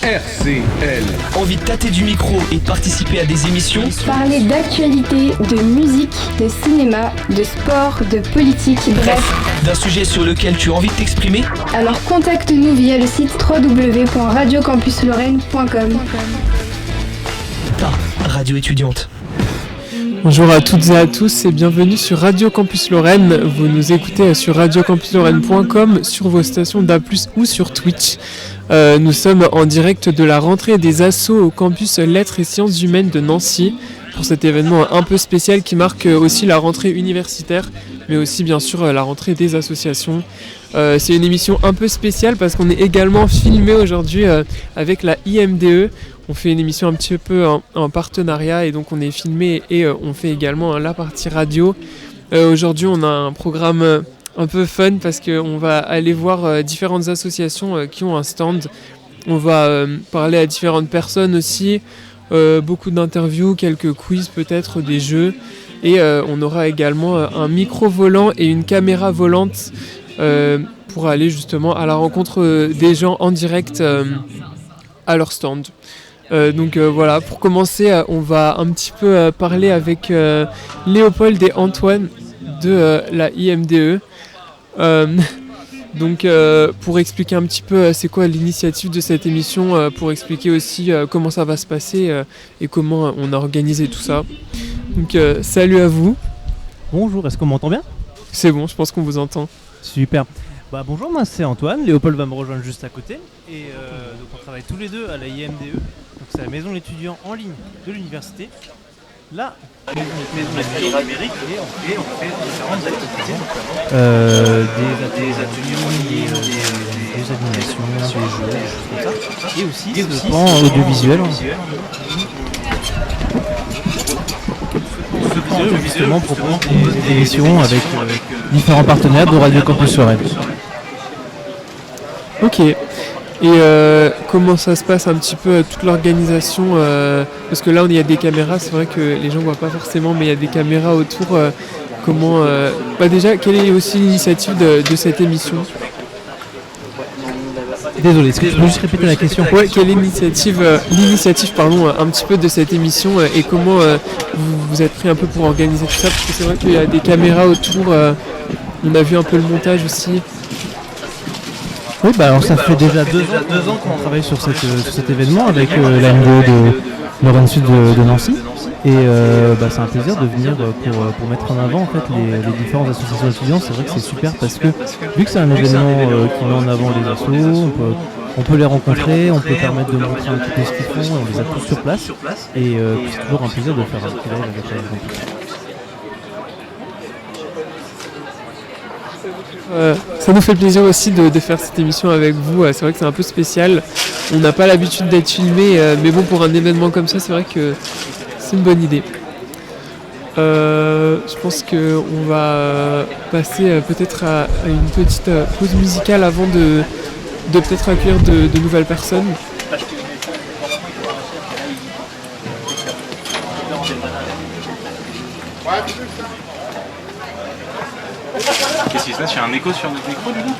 RCL. Envie de tâter du micro et de participer à des émissions? Parler d'actualité, de musique, de cinéma, de sport, de politique, bref. D'un sujet sur lequel tu as envie de t'exprimer? Alors contacte-nous via le site www.radiocampuslorraine.com. Ta radio étudiante. Bonjour à toutes et à tous et bienvenue sur Radio Campus Lorraine. Vous nous écoutez sur radiocampusLorraine.com, sur vos stations d'A+, ou sur Twitch. Nous sommes en direct de la rentrée des assos au campus Lettres et Sciences Humaines de Nancy pour cet événement un peu spécial qui marque aussi la rentrée universitaire, mais aussi bien sûr la rentrée des associations. C'est une émission un peu spéciale parce qu'on est également filmé aujourd'hui avec la IMDE. On fait une émission un petit peu en partenariat et donc on est filmé et on fait également la partie radio. Aujourd'hui on a un programme un peu fun parce qu'on va aller voir différentes associations qui ont un stand. On va parler à différentes personnes aussi, beaucoup d'interviews, quelques quiz peut-être, des jeux. Et on aura également un micro volant et une caméra volante pour aller justement à la rencontre des gens en direct à leur stand. Donc voilà, pour commencer, on va un petit peu parler avec Léopold et Antoine de la IMDE. Donc pour expliquer un petit peu c'est quoi l'initiative de cette émission, pour expliquer aussi comment ça va se passer et comment on a organisé tout ça. Donc salut à vous. Bonjour, est-ce qu'on m'entend bien? C'est bon, je pense qu'on vous entend. Super. Bonjour, moi c'est Antoine, Léopold va me rejoindre juste à côté et donc on travaille tous les deux à la IMDE, donc c'est la maison d'étudiants en ligne de l'université. Là, maison d'étudiants numérique et on fait différentes activités, des ateliers, des animations, des jeux, des choses comme ça, et aussi le pan audiovisuel. Justement propose des émissions avec différents partenaires de Radio Campus Lorraine. Ok. Et comment ça se passe un petit peu toute l'organisation parce que là il y a des caméras, c'est vrai que les gens voient pas forcément, mais il y a des caméras autour. Comment déjà, quelle est aussi l'initiative de cette émission? Désolé, est-ce que tu peux juste répéter la question? Ouais, quelle est l'initiative un petit peu de cette émission et comment vous êtes pris un peu pour organiser tout ça, parce que c'est vrai qu'il y a des caméras autour, on a vu un peu le montage aussi. Oui, alors ça fait déjà 2 ans qu'on travaille sur cet événement avec l'AMDE de Lorraine Sud de Nancy. Et c'est un plaisir de venir pour mettre en avant en fait les différentes associations étudiantes. C'est vrai que c'est super parce que vu que c'est un événement qui met en avant les assos, on peut les rencontrer, on peut permettre de montrer un petit peu ce qu'ils font, et on les a tous sur place. Et c'est toujours un plaisir de faire un petit live avec les gens. Ça nous fait plaisir aussi de faire cette émission avec vous. C'est vrai que c'est un peu spécial. On n'a pas l'habitude d'être filmé, mais bon, pour un événement comme ça, c'est vrai que c'est une bonne idée. Je pense qu'on va passer peut-être à une petite pause musicale avant de peut-être accueillir de nouvelles personnes. Qu'est-ce qui se passe? Il y a un écho sur notre micro du coup?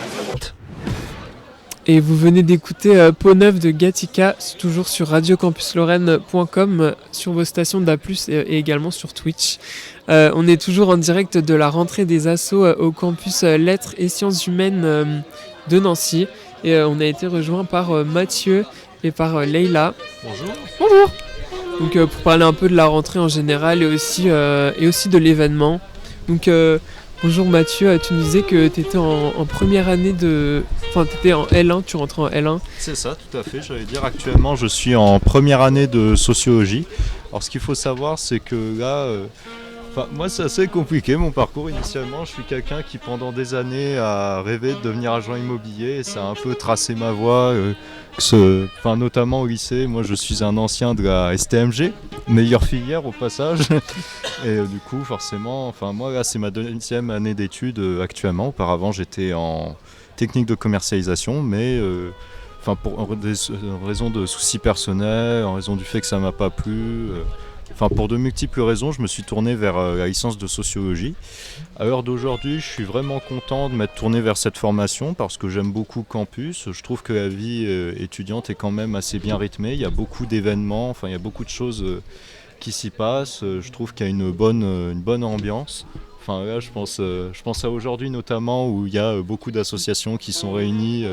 Et vous venez d'écouter Peau Neuve de Gatika, toujours sur radiocampusLorraine.com, sur vos stations d'A+, et également sur Twitch. On est toujours en direct de la rentrée des assos au campus Lettres et Sciences Humaines de Nancy. Et on a été rejoint par Mathieu et par Leïla. Bonjour. Bonjour. Donc pour parler un peu de la rentrée en général et aussi de l'événement. Donc bonjour Mathieu, tu nous disais que tu étais en première année tu étais en L1, tu rentrais en L1. C'est ça, tout à fait. J'allais dire actuellement, je suis en première année de sociologie. Alors, ce qu'il faut savoir, c'est que là, moi, c'est assez compliqué mon parcours. Initialement, je suis quelqu'un qui, pendant des années, a rêvé de devenir agent immobilier et ça a un peu tracé ma voie. Notamment au lycée, moi, je suis un ancien de la STMG, meilleure filière au passage. Et du coup, forcément, moi, là, c'est ma 2e année d'études actuellement. Auparavant, j'étais en technique de commercialisation, mais pour des raisons de soucis personnels, en raison du fait que ça m'a pas plu, pour de multiples raisons, je me suis tourné vers la licence de sociologie. À l'heure d'aujourd'hui, je suis vraiment content de m'être tourné vers cette formation parce que j'aime beaucoup Campus. Je trouve que la vie étudiante est quand même assez bien rythmée. Il y a beaucoup d'événements, il y a beaucoup de choses qui s'y passent. Je trouve qu'il y a une bonne ambiance. Là, je pense à aujourd'hui notamment où il y a beaucoup d'associations qui sont réunies.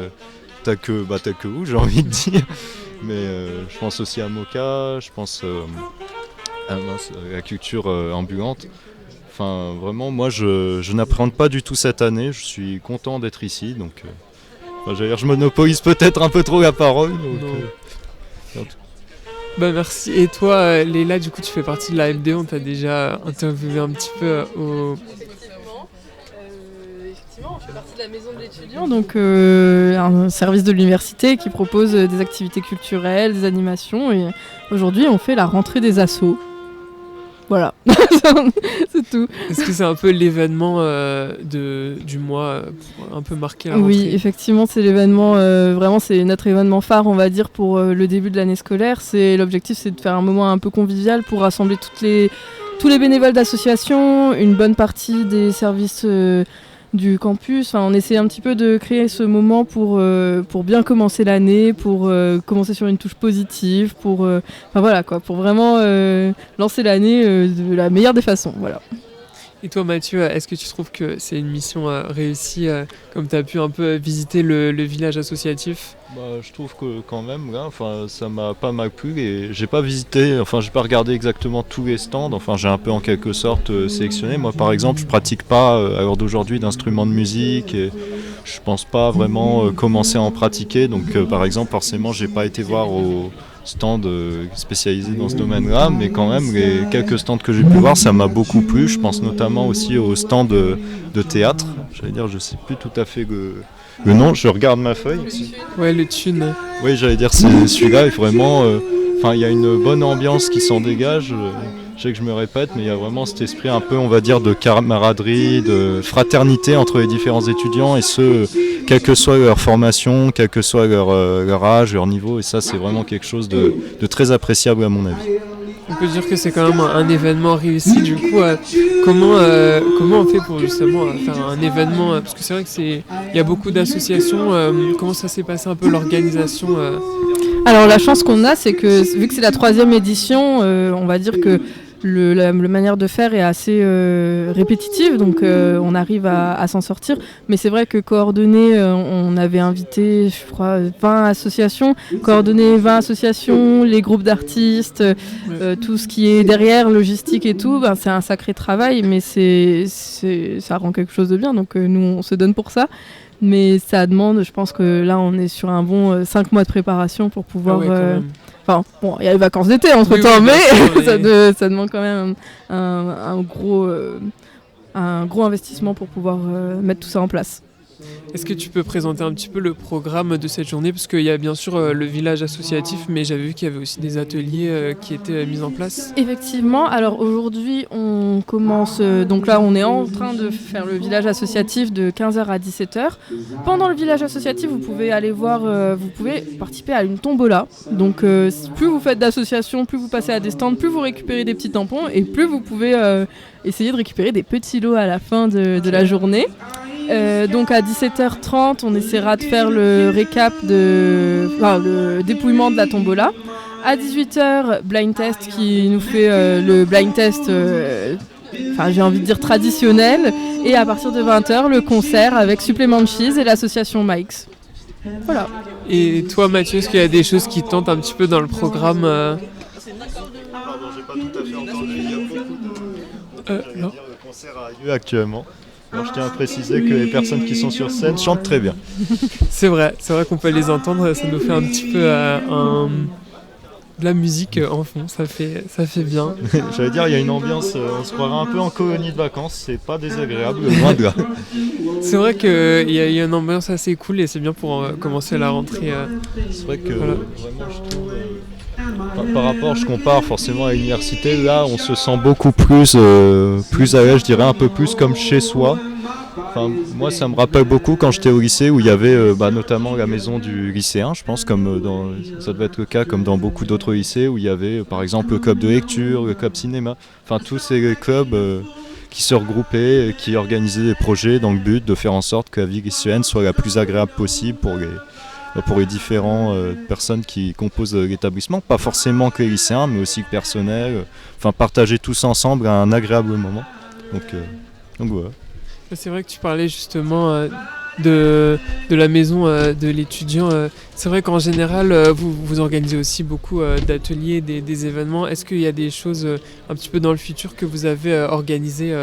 T'as que vous, j'ai envie de dire. Mais je pense aussi à Moka, je pense à la culture ambulante. Vraiment, moi, je n'appréhende pas du tout cette année. Je suis content d'être ici. Donc, je monopolise peut-être un peu trop la parole. Merci. Et toi, Léla, du coup, tu fais partie de la MDE. On t'a déjà interviewé un petit peu au... Effectivement, on fait partie de la maison de l'étudiant, donc un service de l'université qui propose des activités culturelles, des animations. Et aujourd'hui, on fait la rentrée des assos. Voilà, c'est tout. Est-ce que c'est un peu l'événement du mois pour un peu marquer la rentrée ? Oui, effectivement, c'est l'événement, vraiment c'est notre événement phare, on va dire, pour le début de l'année scolaire. L'objectif, c'est de faire un moment un peu convivial pour rassembler tous les bénévoles d'associations, une bonne partie des services du campus. On essaie un petit peu de créer ce moment pour bien commencer l'année, pour commencer sur une touche positive, pour vraiment lancer l'année de la meilleure des façons. Voilà. Et toi, Mathieu, est-ce que tu trouves que c'est une mission réussie, comme tu as pu un peu visiter le village associatif ? Je trouve que quand même, là, ça m'a pas mal plu et j'ai pas visité, j'ai pas regardé exactement tous les stands, j'ai un peu en quelque sorte sélectionné. Moi, par exemple, je pratique pas à l'heure d'aujourd'hui d'instruments de musique et je pense pas vraiment commencer à en pratiquer. Donc, par exemple, forcément, j'ai pas été voir au stand spécialisé dans ce domaine-là, mais quand même, les quelques stands que j'ai pu voir, ça m'a beaucoup plu. Je pense notamment aussi au stand de théâtre. Je sais plus tout à fait le nom, je regarde ma feuille. Ouais, le Thune. Oui, j'allais dire, c'est celui-là, et vraiment, il y a une bonne ambiance qui s'en dégage. Je sais que je me répète, mais il y a vraiment cet esprit un peu, on va dire, de camaraderie, de fraternité entre les différents étudiants, et ce, quelle que soit leur formation, quel que soit leur âge, leur niveau, et ça, c'est vraiment quelque chose de très appréciable à mon avis. On peut dire que c'est quand même un événement réussi. Du coup, comment on fait pour justement faire un événement parce que c'est vrai il y a beaucoup d'associations. Comment ça s'est passé un peu l'organisation Alors la chance qu'on a, c'est que vu que c'est la 3e édition, on va dire que la manière de faire est assez répétitive, donc on arrive à s'en sortir. Mais c'est vrai que coordonner, on avait invité, je crois, 20 associations, coordonner 20 associations, les groupes d'artistes, tout ce qui est derrière, logistique et tout, c'est un sacré travail, mais ça rend quelque chose de bien, donc nous on se donne pour ça. Mais ça demande, je pense que là on est sur un bon 5 mois de préparation pour pouvoir... il y a les vacances d'été entre-temps, mais ça demande quand même un gros investissement pour pouvoir mettre tout ça en place. Est-ce que tu peux présenter un petit peu le programme de cette journée ? Parce qu'il y a bien sûr le village associatif, mais j'avais vu qu'il y avait aussi des ateliers qui étaient mis en place. Effectivement, alors aujourd'hui on commence, donc là on est en train de faire le village associatif de 15h à 17h. Pendant le village associatif, vous pouvez aller voir, vous pouvez participer à une tombola. Donc plus vous faites d'associations, plus vous passez à des stands, plus vous récupérez des petits tampons et plus vous pouvez essayer de récupérer des petits lots à la fin de la journée. Donc à 17h30, on essaiera de faire le récap le dépouillement de la tombola. À 18h, blind test qui nous fait le blind test, j'ai envie de dire traditionnel. Et à partir de 20h, le concert avec Supplément de Cheese et l'association Mike's. Voilà. Et toi, Mathieu, est-ce qu'il y a des choses qui te tentent un petit peu dans le programme Pardon, j'ai pas tout à fait entendu. Il y a beaucoup de... non. Le concert a lieu actuellement. Alors, je tiens à préciser que les personnes qui sont sur scène chantent très bien. C'est vrai qu'on peut les entendre, ça nous fait un petit peu de la musique en fond, ça fait bien. J'allais dire, il y a une ambiance, on se croirait un peu en colonie de vacances, c'est pas désagréable, loin de là. C'est vrai qu'il y a une ambiance assez cool et c'est bien pour commencer la rentrée. C'est vrai que vraiment je trouve... Par rapport, je compare forcément à l'université, là on se sent beaucoup plus à l'aise, je dirais un peu plus comme chez soi. moi ça me rappelle beaucoup quand j'étais au lycée où il y avait notamment la maison du lycéen, je pense, comme ça devait être le cas comme dans beaucoup d'autres lycées où il y avait par exemple le club de lecture, le club cinéma, enfin tous ces clubs qui se regroupaient, qui organisaient des projets dans le but de faire en sorte que la vie lycéenne soit la plus agréable possible pour les différentes personnes qui composent l'établissement, pas forcément que les lycéens mais aussi le personnel, partager tous ensemble un agréable moment. Donc voilà. C'est vrai que tu parlais justement de la maison de l'étudiant. C'est vrai qu'en général, vous organisez aussi beaucoup d'ateliers, des événements. Est-ce qu'il y a des choses un petit peu dans le futur que vous avez organisées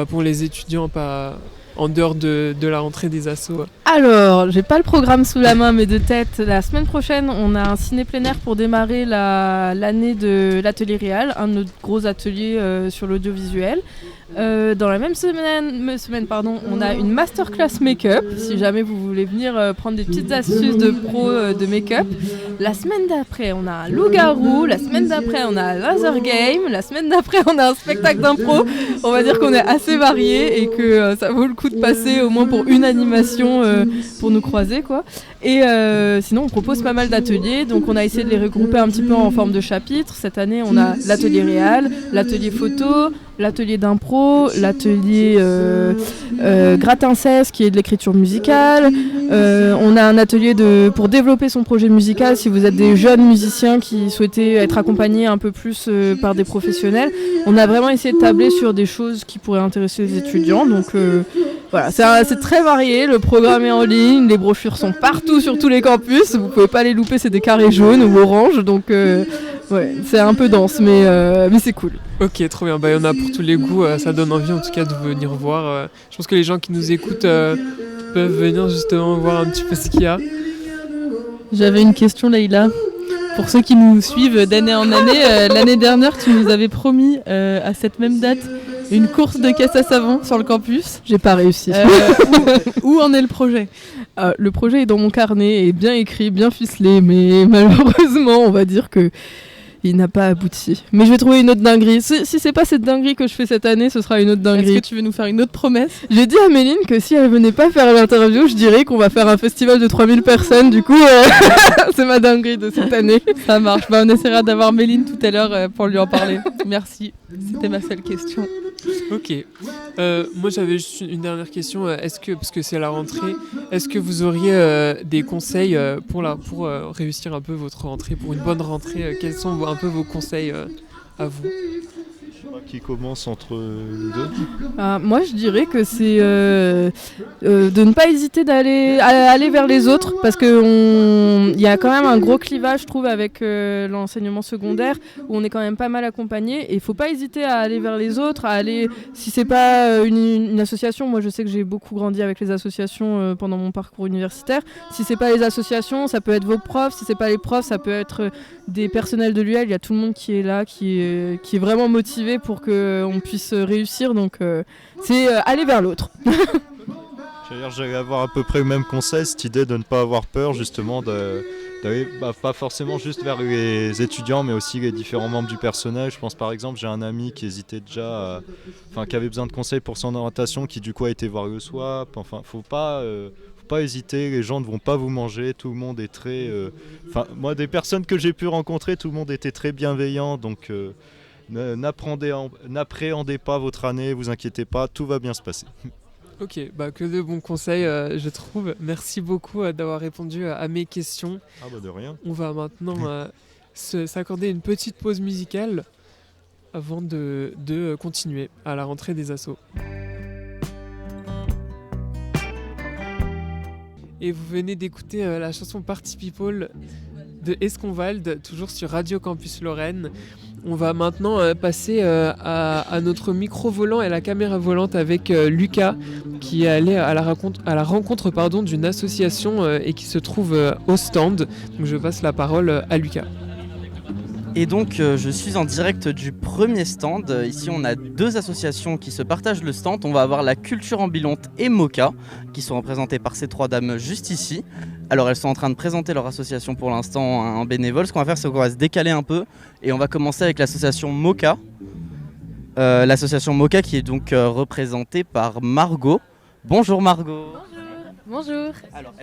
pour les étudiants, pas en dehors de la rentrée des assos? Alors, j'ai pas le programme sous la main, mais de tête, la semaine prochaine, on a un ciné plein air pour démarrer l'année de l'atelier réal, un de nos gros ateliers sur l'audiovisuel. Dans la même semaine, on a une masterclass make-up, si jamais vous voulez venir prendre des petites astuces de pro de make-up. La semaine d'après, on a un loup-garou, la semaine d'après, on a un laser game, la semaine d'après, on a un spectacle d'impro. On va dire qu'on est assez variés et que ça vaut le coup de passer au moins pour une animation pour nous croiser, quoi. Et sinon, on propose pas mal d'ateliers, donc on a essayé de les regrouper un petit peu en forme de chapitres. Cette année, on a l'atelier réal, l'atelier photo, l'atelier d'impro, l'atelier gratin-cesse qui est de l'écriture musicale. On a un atelier pour développer son projet musical si vous êtes des jeunes musiciens qui souhaitez être accompagnés un peu plus par des professionnels. On a vraiment essayé de tabler sur des choses qui pourraient intéresser les étudiants. Donc voilà, c'est très varié, le programme est en ligne, les brochures sont partout sur tous les campus, vous pouvez pas les louper, c'est des carrés jaunes ou oranges, donc ouais, c'est un peu dense, mais c'est cool. Ok, trop bien, il y en a pour tous les goûts, ça donne envie en tout cas de venir voir. Je pense que les gens qui nous écoutent peuvent venir justement voir un petit peu ce qu'il y a. J'avais une question, Leïla. Pour ceux qui nous suivent d'année en année, l'année dernière, tu nous avais promis à cette même date une course de caisse à savon sur le campus. J'ai pas réussi. Où en est le projet ? Le projet est dans mon carnet, est bien écrit, bien ficelé, mais malheureusement, on va dire que il n'a pas abouti. Mais je vais trouver une autre dinguerie. Si c'est pas cette dinguerie que je fais cette année, ce sera une autre dinguerie. Est-ce que tu veux nous faire une autre promesse ? J'ai dit à Méline que si elle venait pas faire l'interview, je dirais qu'on va faire un festival de 3000 personnes. Du coup, c'est ma dinguerie de cette année. Ça marche. On essaiera d'avoir Méline tout à l'heure pour lui en parler. Merci. C'était ma seule question. Ok. Moi, j'avais juste une dernière question. Parce que c'est la rentrée, est-ce que vous auriez des conseils pour réussir un peu votre rentrée, pour une bonne rentrée quels sont un peu vos conseils à vous ? Je sais pas qui commence entre les deux. Moi, je dirais que c'est de ne pas hésiter aller vers les autres, parce qu'il y a quand même un gros clivage, je trouve, avec l'enseignement secondaire, où on est quand même pas mal accompagné, et il faut pas hésiter à aller vers les autres, si c'est pas une association. Moi, je sais que j'ai beaucoup grandi avec les associations pendant mon parcours universitaire. Si c'est pas les associations, ça peut être vos profs. Si c'est pas les profs, ça peut être des personnels de l'UL. Il y a tout le monde qui est là, qui est vraiment motivé pour qu'on puisse réussir, donc c'est aller vers l'autre. J'allais avoir à peu près le même conseil, cette idée de ne pas avoir peur justement d'aller pas forcément juste vers les étudiants mais aussi les différents membres du personnel. Je pense par exemple, j'ai un ami qui hésitait déjà, qui avait besoin de conseils pour son orientation, qui du coup a été voir le SWAP. Enfin, faut pas hésiter, les gens ne vont pas vous manger, tout le monde est très... moi, des personnes que j'ai pu rencontrer, tout le monde était très bienveillant, donc n'appréhendez pas votre année, vous inquiétez pas, tout va bien se passer. Ok, que de bons conseils, je trouve. Merci beaucoup d'avoir répondu à mes questions. De rien. On va maintenant s'accorder une petite pause musicale avant de continuer à la rentrée des assos. Et vous venez d'écouter la chanson Party People de Esconvalde, toujours sur Radio Campus Lorraine. On va maintenant passer à notre micro volant et la caméra volante avec Lucas, qui est allé à la rencontre d'une association et qui se trouve au stand. Donc je passe la parole à Lucas. Et donc je suis en direct du premier stand. Ici on a deux associations qui se partagent le stand. On va avoir la Culture Ambulante et Moka qui sont représentées par ces trois dames juste ici. Alors elles sont en train de présenter leur association pour l'instant en bénévole. Ce qu'on va faire, c'est qu'on va se décaler un peu et on va commencer avec l'association Moka. L'association Moka qui est donc représentée par Margot. Bonjour Margot. Bonjour. Alors,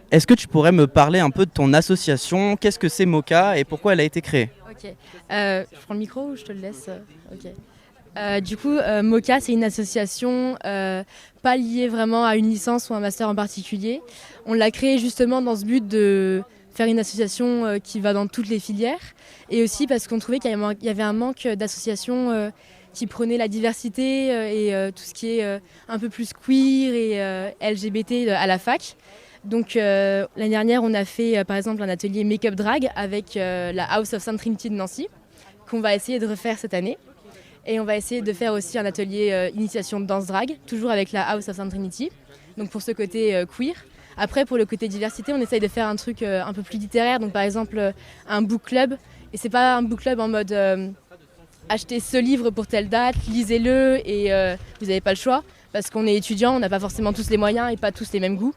est-ce que tu pourrais me parler un peu de ton association? Qu'est-ce que c'est Moka et pourquoi elle a été créée? Ok. Je prends le micro ou je te le laisse? Ok. Du coup, Moka, c'est une association pas liée vraiment à une licence ou un master en particulier. On l'a créée justement dans ce but de faire une association qui va dans toutes les filières et aussi parce qu'on trouvait qu'il y avait un manque d'associations qui prenaient la diversité et tout ce qui est un peu plus queer et LGBT à la fac. Donc l'année dernière, on a fait par exemple un atelier make-up drag avec la House of Sainte Trinity de Nancy qu'on va essayer de refaire cette année. Et on va essayer de faire aussi un atelier initiation de danse drag, toujours avec la House of Sainte Trinity, donc pour ce côté queer. Après, pour le côté diversité, on essaye de faire un truc un peu plus littéraire, donc par exemple un book club. Et c'est pas un book club en mode achetez ce livre pour telle date, lisez-le et vous n'avez pas le choix, parce qu'on est étudiant, on n'a pas forcément tous les moyens et pas tous les mêmes goûts.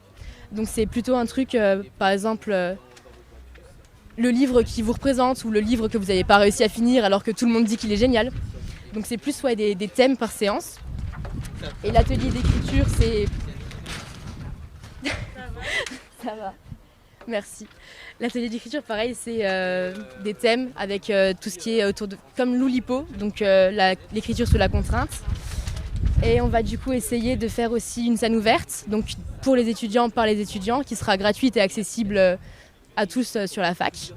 Donc c'est plutôt un truc, par exemple, le livre qui vous représente ou le livre que vous n'avez pas réussi à finir alors que tout le monde dit qu'il est génial. Donc c'est plus des thèmes par séance. Et l'atelier d'écriture, c'est... Ça va. Merci. L'atelier d'écriture, pareil, c'est des thèmes avec tout ce qui est autour de... Comme l'Oulipo, donc l'écriture sous la contrainte. Et on va du coup essayer de faire aussi une scène ouverte, donc pour les étudiants, par les étudiants, qui sera gratuite et accessible à tous sur la fac.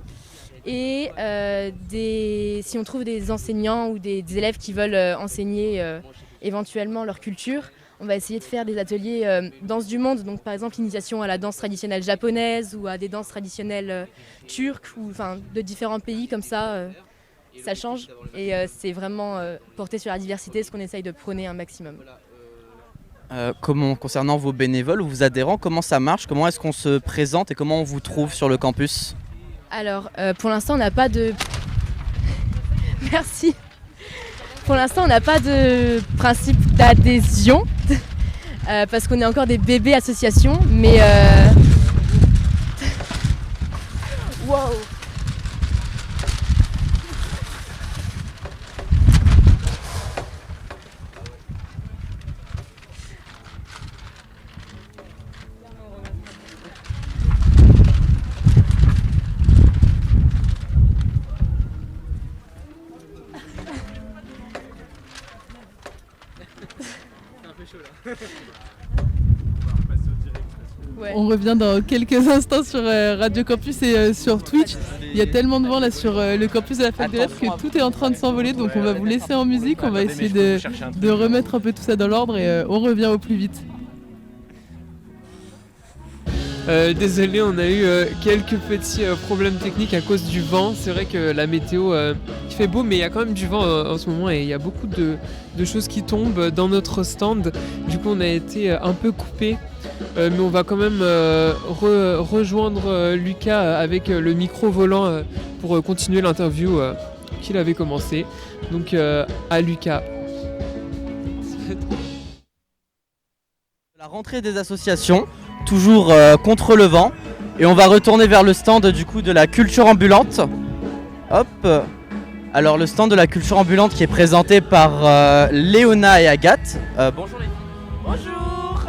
Et si on trouve des enseignants ou des élèves qui veulent enseigner éventuellement leur culture, on va essayer de faire des ateliers danse du monde, donc par exemple l'initiation à la danse traditionnelle japonaise ou à des danses traditionnelles turques ou de différents pays comme ça. Ça change et c'est vraiment porté sur la diversité, ce qu'on essaye de prôner un maximum. Concernant vos bénévoles ou vos adhérents, comment ça marche? Comment est-ce qu'on se présente et comment on vous trouve sur le campus? Alors, pour l'instant, on n'a pas de... Merci. Pour l'instant, on n'a pas de principe d'adhésion, parce qu'on est encore des bébés associations, mais... Wow. Ouais. On revient dans quelques instants sur Radio Campus et sur Twitch. Il y a tellement de vent là sur le campus de la fac des lettres que tout est en train de s'envoler. Donc on va vous laisser en musique, on va essayer de remettre un peu tout ça dans l'ordre et on revient au plus vite. Désolé, on a eu quelques petits problèmes techniques à cause du vent. C'est vrai que la météo, il fait beau, mais il y a quand même du vent en ce moment et il y a beaucoup de choses qui tombent dans notre stand. Du coup, on a été un peu coupé, mais on va quand même rejoindre Lucas avec le micro volant pour continuer l'interview qu'il avait commencé. Donc à Lucas. La rentrée des associations, toujours contre le vent, et on va retourner vers le stand du coup de la culture ambulante. Hop. Alors le stand de la culture ambulante qui est présenté par Léona et Agathe. Bonjour les filles. Bonjour.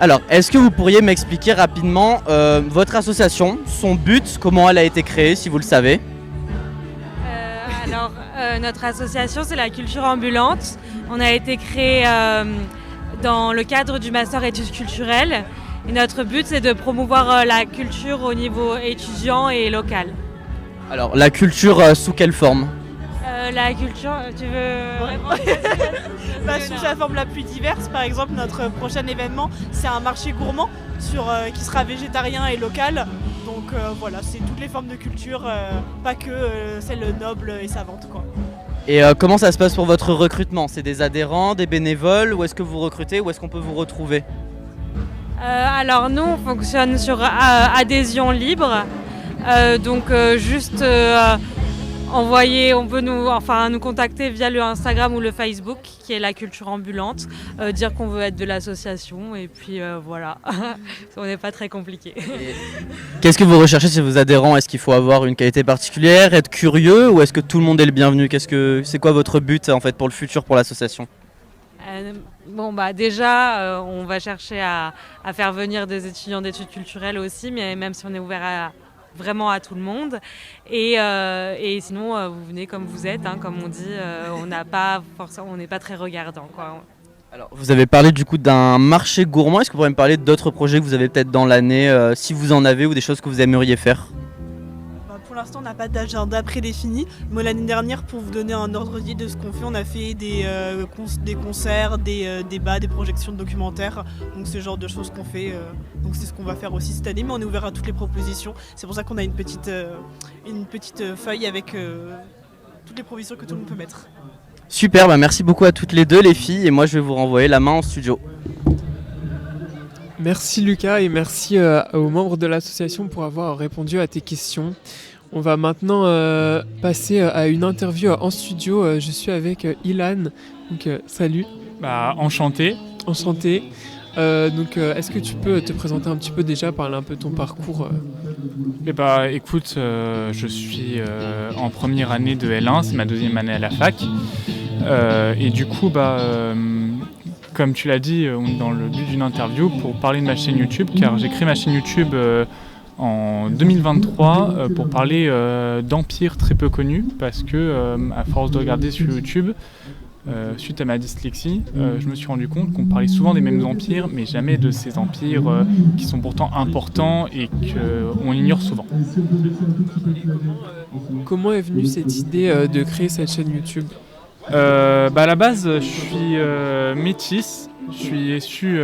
Alors est-ce que vous pourriez m'expliquer rapidement votre association, son but, comment elle a été créée si vous le savez? Notre association c'est la culture ambulante. On a été créé dans le cadre du master études culturelles. Et notre but, c'est de promouvoir la culture au niveau étudiant et local. Alors, la culture sous quelle forme? La culture, tu veux répondre? Sous sa forme la plus diverse. Par exemple, notre prochain événement, c'est un marché gourmand qui sera végétarien et local. Donc voilà, c'est toutes les formes de culture, pas que celle noble et savante, quoi. Et comment ça se passe pour votre recrutement? C'est des adhérents, des bénévoles? Où est-ce que vous recrutez? Où est-ce qu'on peut vous retrouver? Alors nous, on fonctionne sur adhésion libre. Donc juste envoyer, on peut nous contacter via le Instagram ou le Facebook qui est la culture ambulante, dire qu'on veut être de l'association et puis voilà, on n'est pas très compliqué. Qu'est-ce que vous recherchez chez vos adhérents? Est-ce qu'il faut avoir une qualité particulière, être curieux ou est-ce que tout le monde est le bienvenu? C'est quoi votre but en fait pour le futur pour l'association? Bon, déjà, on va chercher à faire venir des étudiants d'études culturelles aussi, mais même si on est ouvert vraiment à tout le monde. Et sinon, vous venez comme vous êtes, hein, comme on dit, on n'est pas très regardant, quoi. Alors, vous avez parlé du coup d'un marché gourmand. Est-ce que vous pourriez me parler d'autres projets que vous avez peut-être dans l'année, si vous en avez, ou des choses que vous aimeriez faire ? Pour l'instant, on n'a pas d'agenda prédéfini. Moi, l'année dernière, pour vous donner un ordre d'idée de ce qu'on fait, on a fait des concerts, des débats, des projections de documentaires. Donc, c'est le genre de choses qu'on fait. Donc, c'est ce qu'on va faire aussi cette année. Mais on est ouvert à toutes les propositions. C'est pour ça qu'on a une petite feuille avec toutes les propositions que tout le monde peut mettre. Super, merci beaucoup à toutes les deux, les filles. Et moi, je vais vous renvoyer la main en studio. Merci Lucas et merci aux membres de l'association pour avoir répondu à tes questions. On va maintenant passer à une interview en studio. Je suis avec Ilan. Donc, salut. Enchanté. Enchanté. Est-ce que tu peux te présenter un petit peu déjà, parler un peu de ton parcours Écoute, je suis en première année de L1, c'est ma deuxième année à la fac. Et du coup, comme tu l'as dit, on est dans le but d'une interview pour parler de ma chaîne YouTube, car j'ai créé ma chaîne YouTube en 2023 pour parler d'empires très peu connus, parce que à force de regarder sur YouTube, suite à ma dyslexie, je me suis rendu compte qu'on parlait souvent des mêmes empires, mais jamais de ces empires qui sont pourtant importants et qu'on ignore souvent. Comment est venue cette idée de créer cette chaîne YouTube ? À la base, je suis métisse, je suis issu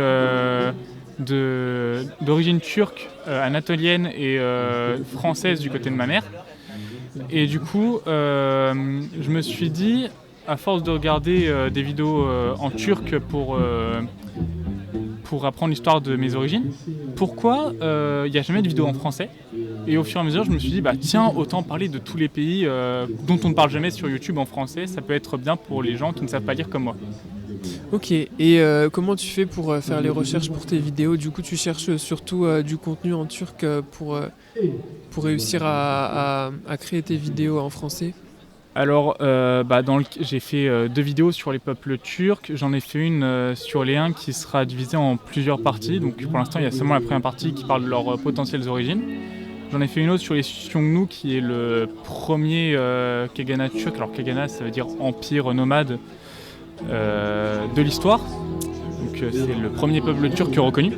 d'origine turque, anatolienne et française du côté de ma mère. Et du coup, je me suis dit, à force de regarder des vidéos en turc pour apprendre l'histoire de mes origines, pourquoi il n'y a jamais de vidéos en français ? Et au fur et à mesure, je me suis dit, tiens, autant parler de tous les pays dont on ne parle jamais sur YouTube en français, ça peut être bien pour les gens qui ne savent pas lire comme moi. Ok, et comment tu fais pour faire les recherches pour tes vidéos ? Du coup, tu cherches surtout du contenu en turc pour réussir à créer tes vidéos en français ? Alors, j'ai fait 2 vidéos sur les peuples turcs. J'en ai fait une sur les Huns qui sera divisée en plusieurs parties. Donc pour l'instant, il y a seulement la première partie qui parle de leurs potentielles origines. J'en ai fait une autre sur les Xiongnu qui est le premier khaganat turc. Alors khaganat, ça veut dire empire nomade de l'histoire. Donc c'est le premier peuple turc reconnu.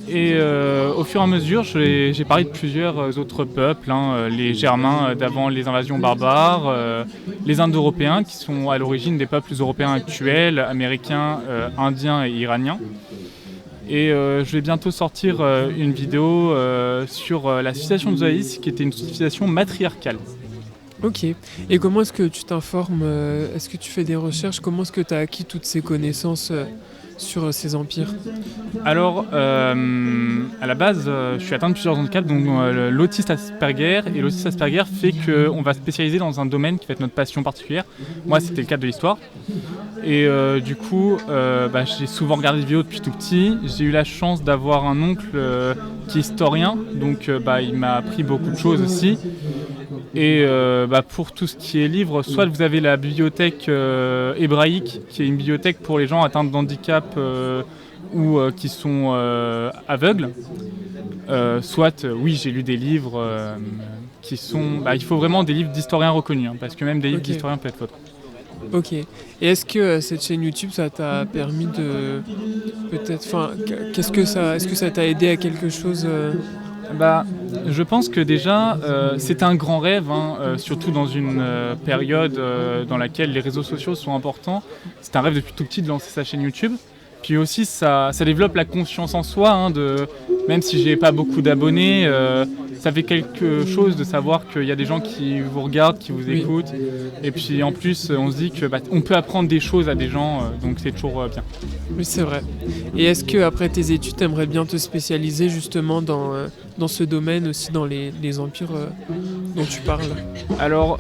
Et au fur et à mesure, j'ai parlé de plusieurs autres peuples, les Germains d'avant les invasions barbares, les Indo-Européens qui sont à l'origine des peuples européens actuels, américains, indiens et iraniens. Et je vais bientôt sortir une vidéo sur la civilisation de Zaïs, qui était une civilisation matriarcale. Ok. Et comment est-ce que tu t'informes ? Est-ce que tu fais des recherches ? Comment est-ce que tu as acquis toutes ces connaissances sur ces empires ? Alors, à la base, je suis atteint de plusieurs handicaps, donc l'autisme Asperger. Et l'autisme Asperger fait qu'on va spécialiser dans un domaine qui va être notre passion particulière. Moi, c'était le cas de l'histoire. Et du coup, j'ai souvent regardé des vidéos depuis tout petit. J'ai eu la chance d'avoir un oncle qui est historien, donc il m'a appris beaucoup de choses aussi. Et pour tout ce qui est livres, soit vous avez la bibliothèque hébraïque, qui est une bibliothèque pour les gens atteints d'handicap ou qui sont aveugles. Soit, oui, j'ai lu des livres qui sont... il faut vraiment des livres d'historiens reconnus, parce que même des livres d'historiens peuvent être fautes. Ok. Et est-ce que cette chaîne YouTube, ça t'a permis de... est-ce que ça t'a aidé à quelque chose Je pense que déjà, c'est un grand rêve, surtout dans une période dans laquelle les réseaux sociaux sont importants. C'est un rêve depuis tout petit de lancer sa chaîne YouTube. Puis aussi, ça développe la confiance en soi, même si j'ai pas beaucoup d'abonnés, ça fait quelque chose de savoir qu'il y a des gens qui vous regardent, qui vous écoutent. Et puis en plus, on se dit qu'on peut apprendre des choses à des gens, donc c'est toujours bien. Oui, c'est vrai. Et est-ce qu'après tes études, tu aimerais bien te spécialiser justement dans ce domaine aussi, dans les empires dont tu parles ? Alors,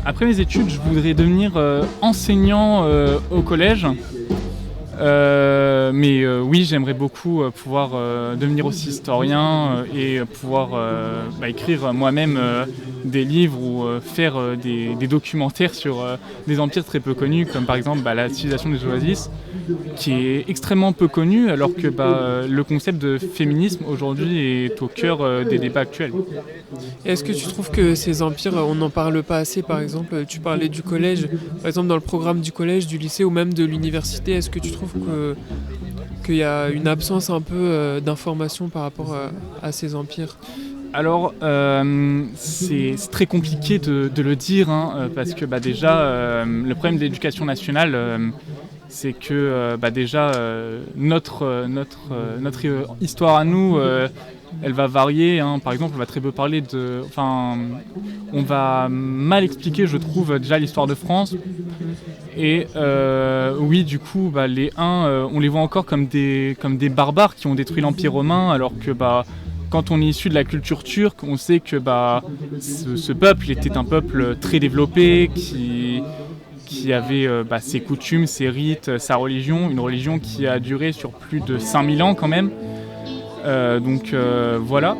après mes études, je voudrais devenir enseignant au collège. Mais oui, j'aimerais beaucoup pouvoir devenir aussi historien et pouvoir écrire moi-même des livres ou faire des documentaires sur des empires très peu connus, comme par exemple la civilisation des Oasis, qui est extrêmement peu connue, alors que le concept de féminisme aujourd'hui est au cœur des débats actuels. Est-ce que tu trouves que ces empires, on n'en parle pas assez? Par exemple, tu parlais du collège, par exemple dans le programme du collège, du lycée ou même de l'université, est-ce que tu trouves qu'il y a une absence un peu d'information par rapport à ces empires? Alors, c'est très compliqué de le dire, parce que déjà, le problème de l'éducation nationale, c'est que déjà, notre histoire à nous, elle va varier. Par exemple, on va très peu parler on va mal expliquer, je trouve, déjà l'histoire de France. Et oui, du coup, les Huns, on les voit encore comme des barbares qui ont détruit l'Empire romain, alors que quand on est issu de la culture turque, on sait que ce peuple était un peuple très développé, qui avait ses coutumes, ses rites, sa religion, une religion qui a duré sur plus de 5000 ans quand même. Voilà.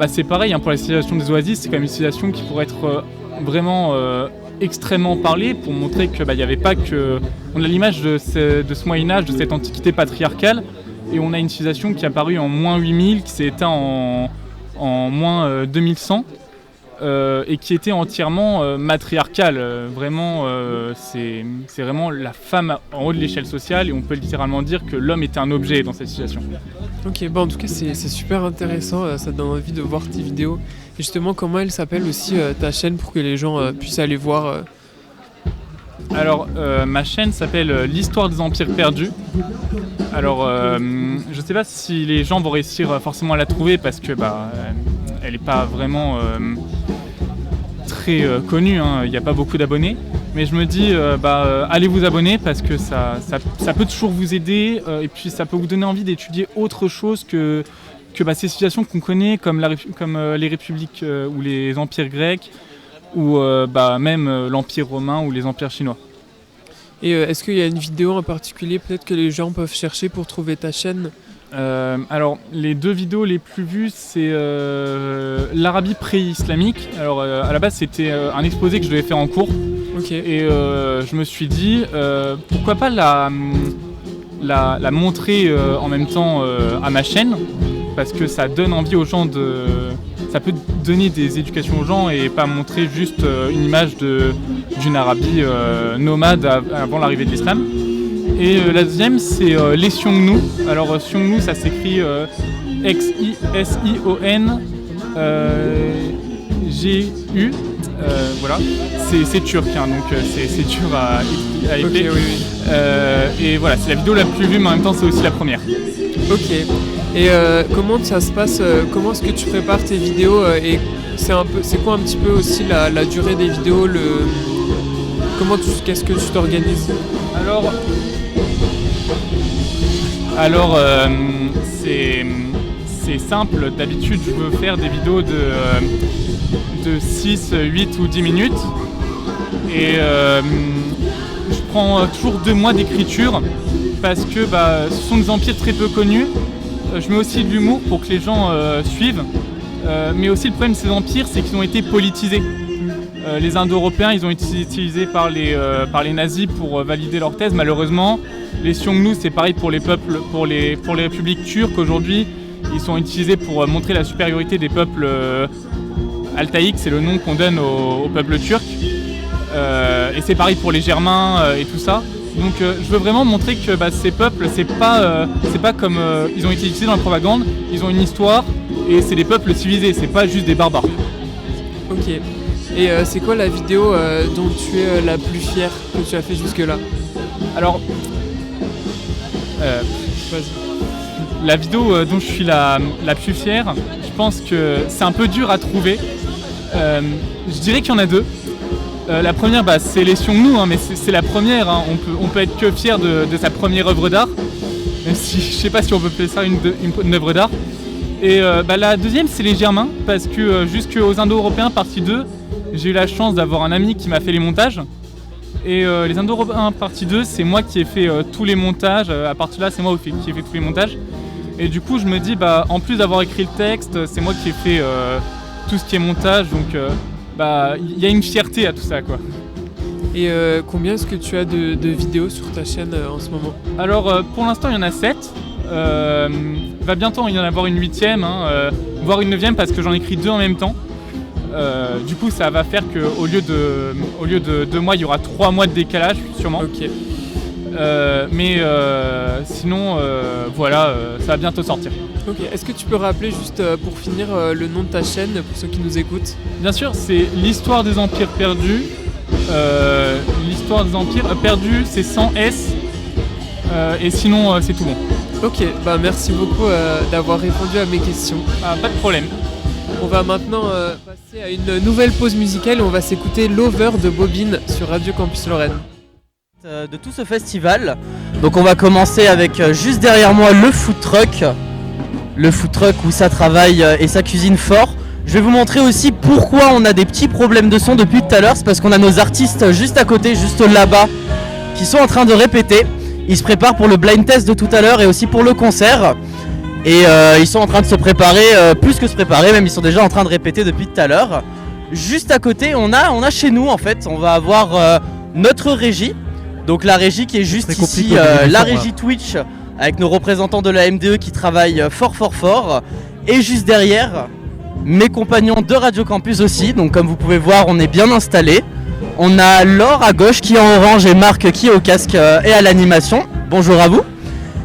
C'est pareil pour la civilisation des Oasis, c'est quand même une civilisation qui pourrait être vraiment extrêmement parlée pour montrer que il n'y avait pas que... On a l'image de ce Moyen-Âge, de cette antiquité patriarcale, et on a une civilisation qui est apparue en moins 8000, qui s'est éteinte en moins 2100, et qui était entièrement matriarcale. Vraiment, c'est vraiment la femme en haut de l'échelle sociale, et on peut littéralement dire que l'homme était un objet dans cette situation. Ok, en tout cas c'est super intéressant, ça donne envie de voir tes vidéos. Et justement, comment elle s'appelle aussi ta chaîne pour que les gens puissent aller voir Alors, ma chaîne s'appelle L'Histoire des Empires Perdus. Alors, je sais pas si les gens vont réussir forcément à la trouver parce que elle n'est pas vraiment très connue, il n'y a pas beaucoup d'abonnés. Mais je me dis, allez vous abonner parce que ça peut toujours vous aider et puis ça peut vous donner envie d'étudier autre chose que ces situations qu'on connaît comme les républiques ou les empires grecs ou même l'empire romain ou les empires chinois. Et est-ce qu'il y a une vidéo en particulier peut-être que les gens peuvent chercher pour trouver ta chaîne? Alors les deux vidéos les plus vues, c'est l'Arabie pré-islamique. Alors à la base c'était un exposé que je devais faire en cours. Okay. Et je me suis dit pourquoi pas la montrer en même temps à ma chaîne, parce que ça donne envie aux gens ça peut donner des éducations aux gens et pas montrer juste une image d'une Arabie nomade avant l'arrivée de l'islam. Et la deuxième, c'est les Xiongnu. Alors Xiongnu, ça s'écrit X-I-S-I-O-N-G-U. Voilà, c'est turc, donc c'est dur à écrire. Okay, oui. Et voilà, c'est la vidéo la plus vue, mais en même temps, c'est aussi la première. Ok. Et comment ça se passe? Comment est-ce que tu prépares tes vidéos et c'est quoi un petit peu aussi la durée des vidéos? Qu'est-ce que tu t'organises? Alors c'est simple. D'habitude, je veux faire des vidéos de 6, 8 ou 10 minutes. Et je prends toujours 2 mois d'écriture parce que ce sont des empires très peu connus. Je mets aussi de l'humour pour que les gens suivent. Mais aussi le problème de ces empires, c'est qu'ils ont été politisés. Les Indo-Européens, ils ont été utilisés par les nazis pour valider leur thèse. Malheureusement, les Xiongnu, c'est pareil pour les peuples, pour les républiques turques. Aujourd'hui, ils sont utilisés pour montrer la supériorité des peuples altaïques. C'est le nom qu'on donne aux peuples turcs. Et c'est pareil pour les Germains et tout ça. Donc je veux vraiment montrer que ces peuples, c'est pas comme ils ont été utilisés dans la propagande. Ils ont une histoire et c'est des peuples civilisés, c'est pas juste des barbares. Ok. Et c'est quoi la vidéo dont tu es la plus fière que tu as fait jusque-là? Alors, la vidéo dont je suis la plus fière, je pense que c'est un peu dur à trouver. Je dirais qu'il y en a 2. La première, c'est les Xiongnu, mais c'est la première. On peut être que fier de sa première œuvre d'art, même si je sais pas si on peut appeler ça une œuvre d'art. Et la deuxième, c'est les Germains, parce que jusqu'aux Indo-Européens partie 2, j'ai eu la chance d'avoir un ami qui m'a fait les montages. Et les Indo-Européens partie 2, c'est moi qui ai fait tous les montages. À partir de là, c'est moi qui ai fait tous les montages. Et du coup, je me dis, en plus d'avoir écrit le texte, c'est moi qui ai fait tout ce qui est montage, donc il y a une fierté à tout ça, quoi. Et combien est-ce que tu as de vidéos sur ta chaîne en ce moment ? Alors pour l'instant il y en a 7, va bientôt y en avoir une 8e, voire une 9e parce que j'en écris 2 en même temps. Du coup ça va faire qu'au lieu de 2 mois il y aura 3 mois de décalage sûrement. Ok. Sinon voilà, ça va bientôt sortir. Ok, est-ce que tu peux rappeler juste pour finir le nom de ta chaîne pour ceux qui nous écoutent ? Bien sûr, c'est l'histoire des empires perdus. L'histoire des empires perdus, c'est sans S. Et sinon, c'est tout bon. Ok, merci beaucoup d'avoir répondu à mes questions. Pas de problème. On va maintenant passer à une nouvelle pause musicale et on va s'écouter Lover de Bobine sur Radio Campus Lorraine. De tout ce festival, donc on va commencer avec juste derrière moi le food truck où ça travaille et ça cuisine fort. Je vais vous montrer aussi pourquoi on a des petits problèmes de son depuis tout à l'heure. C'est parce qu'on a nos artistes juste à côté, juste là-bas, qui sont en train de répéter. Ils se préparent pour le blind test de tout à l'heure et aussi pour le concert. Et ils sont en train de se préparer, plus que se préparer, même ils sont déjà en train de répéter depuis tout à l'heure. Juste à côté, on a chez nous en fait, on va avoir notre régie. Donc la régie qui est juste ici, la régie Twitch, avec nos représentants de la MDE qui travaillent fort. Et juste derrière, mes compagnons de Radio Campus aussi, donc comme vous pouvez voir on est bien installés. On a Laure à gauche qui est en orange et Marc qui est au casque et à l'animation. Bonjour à vous.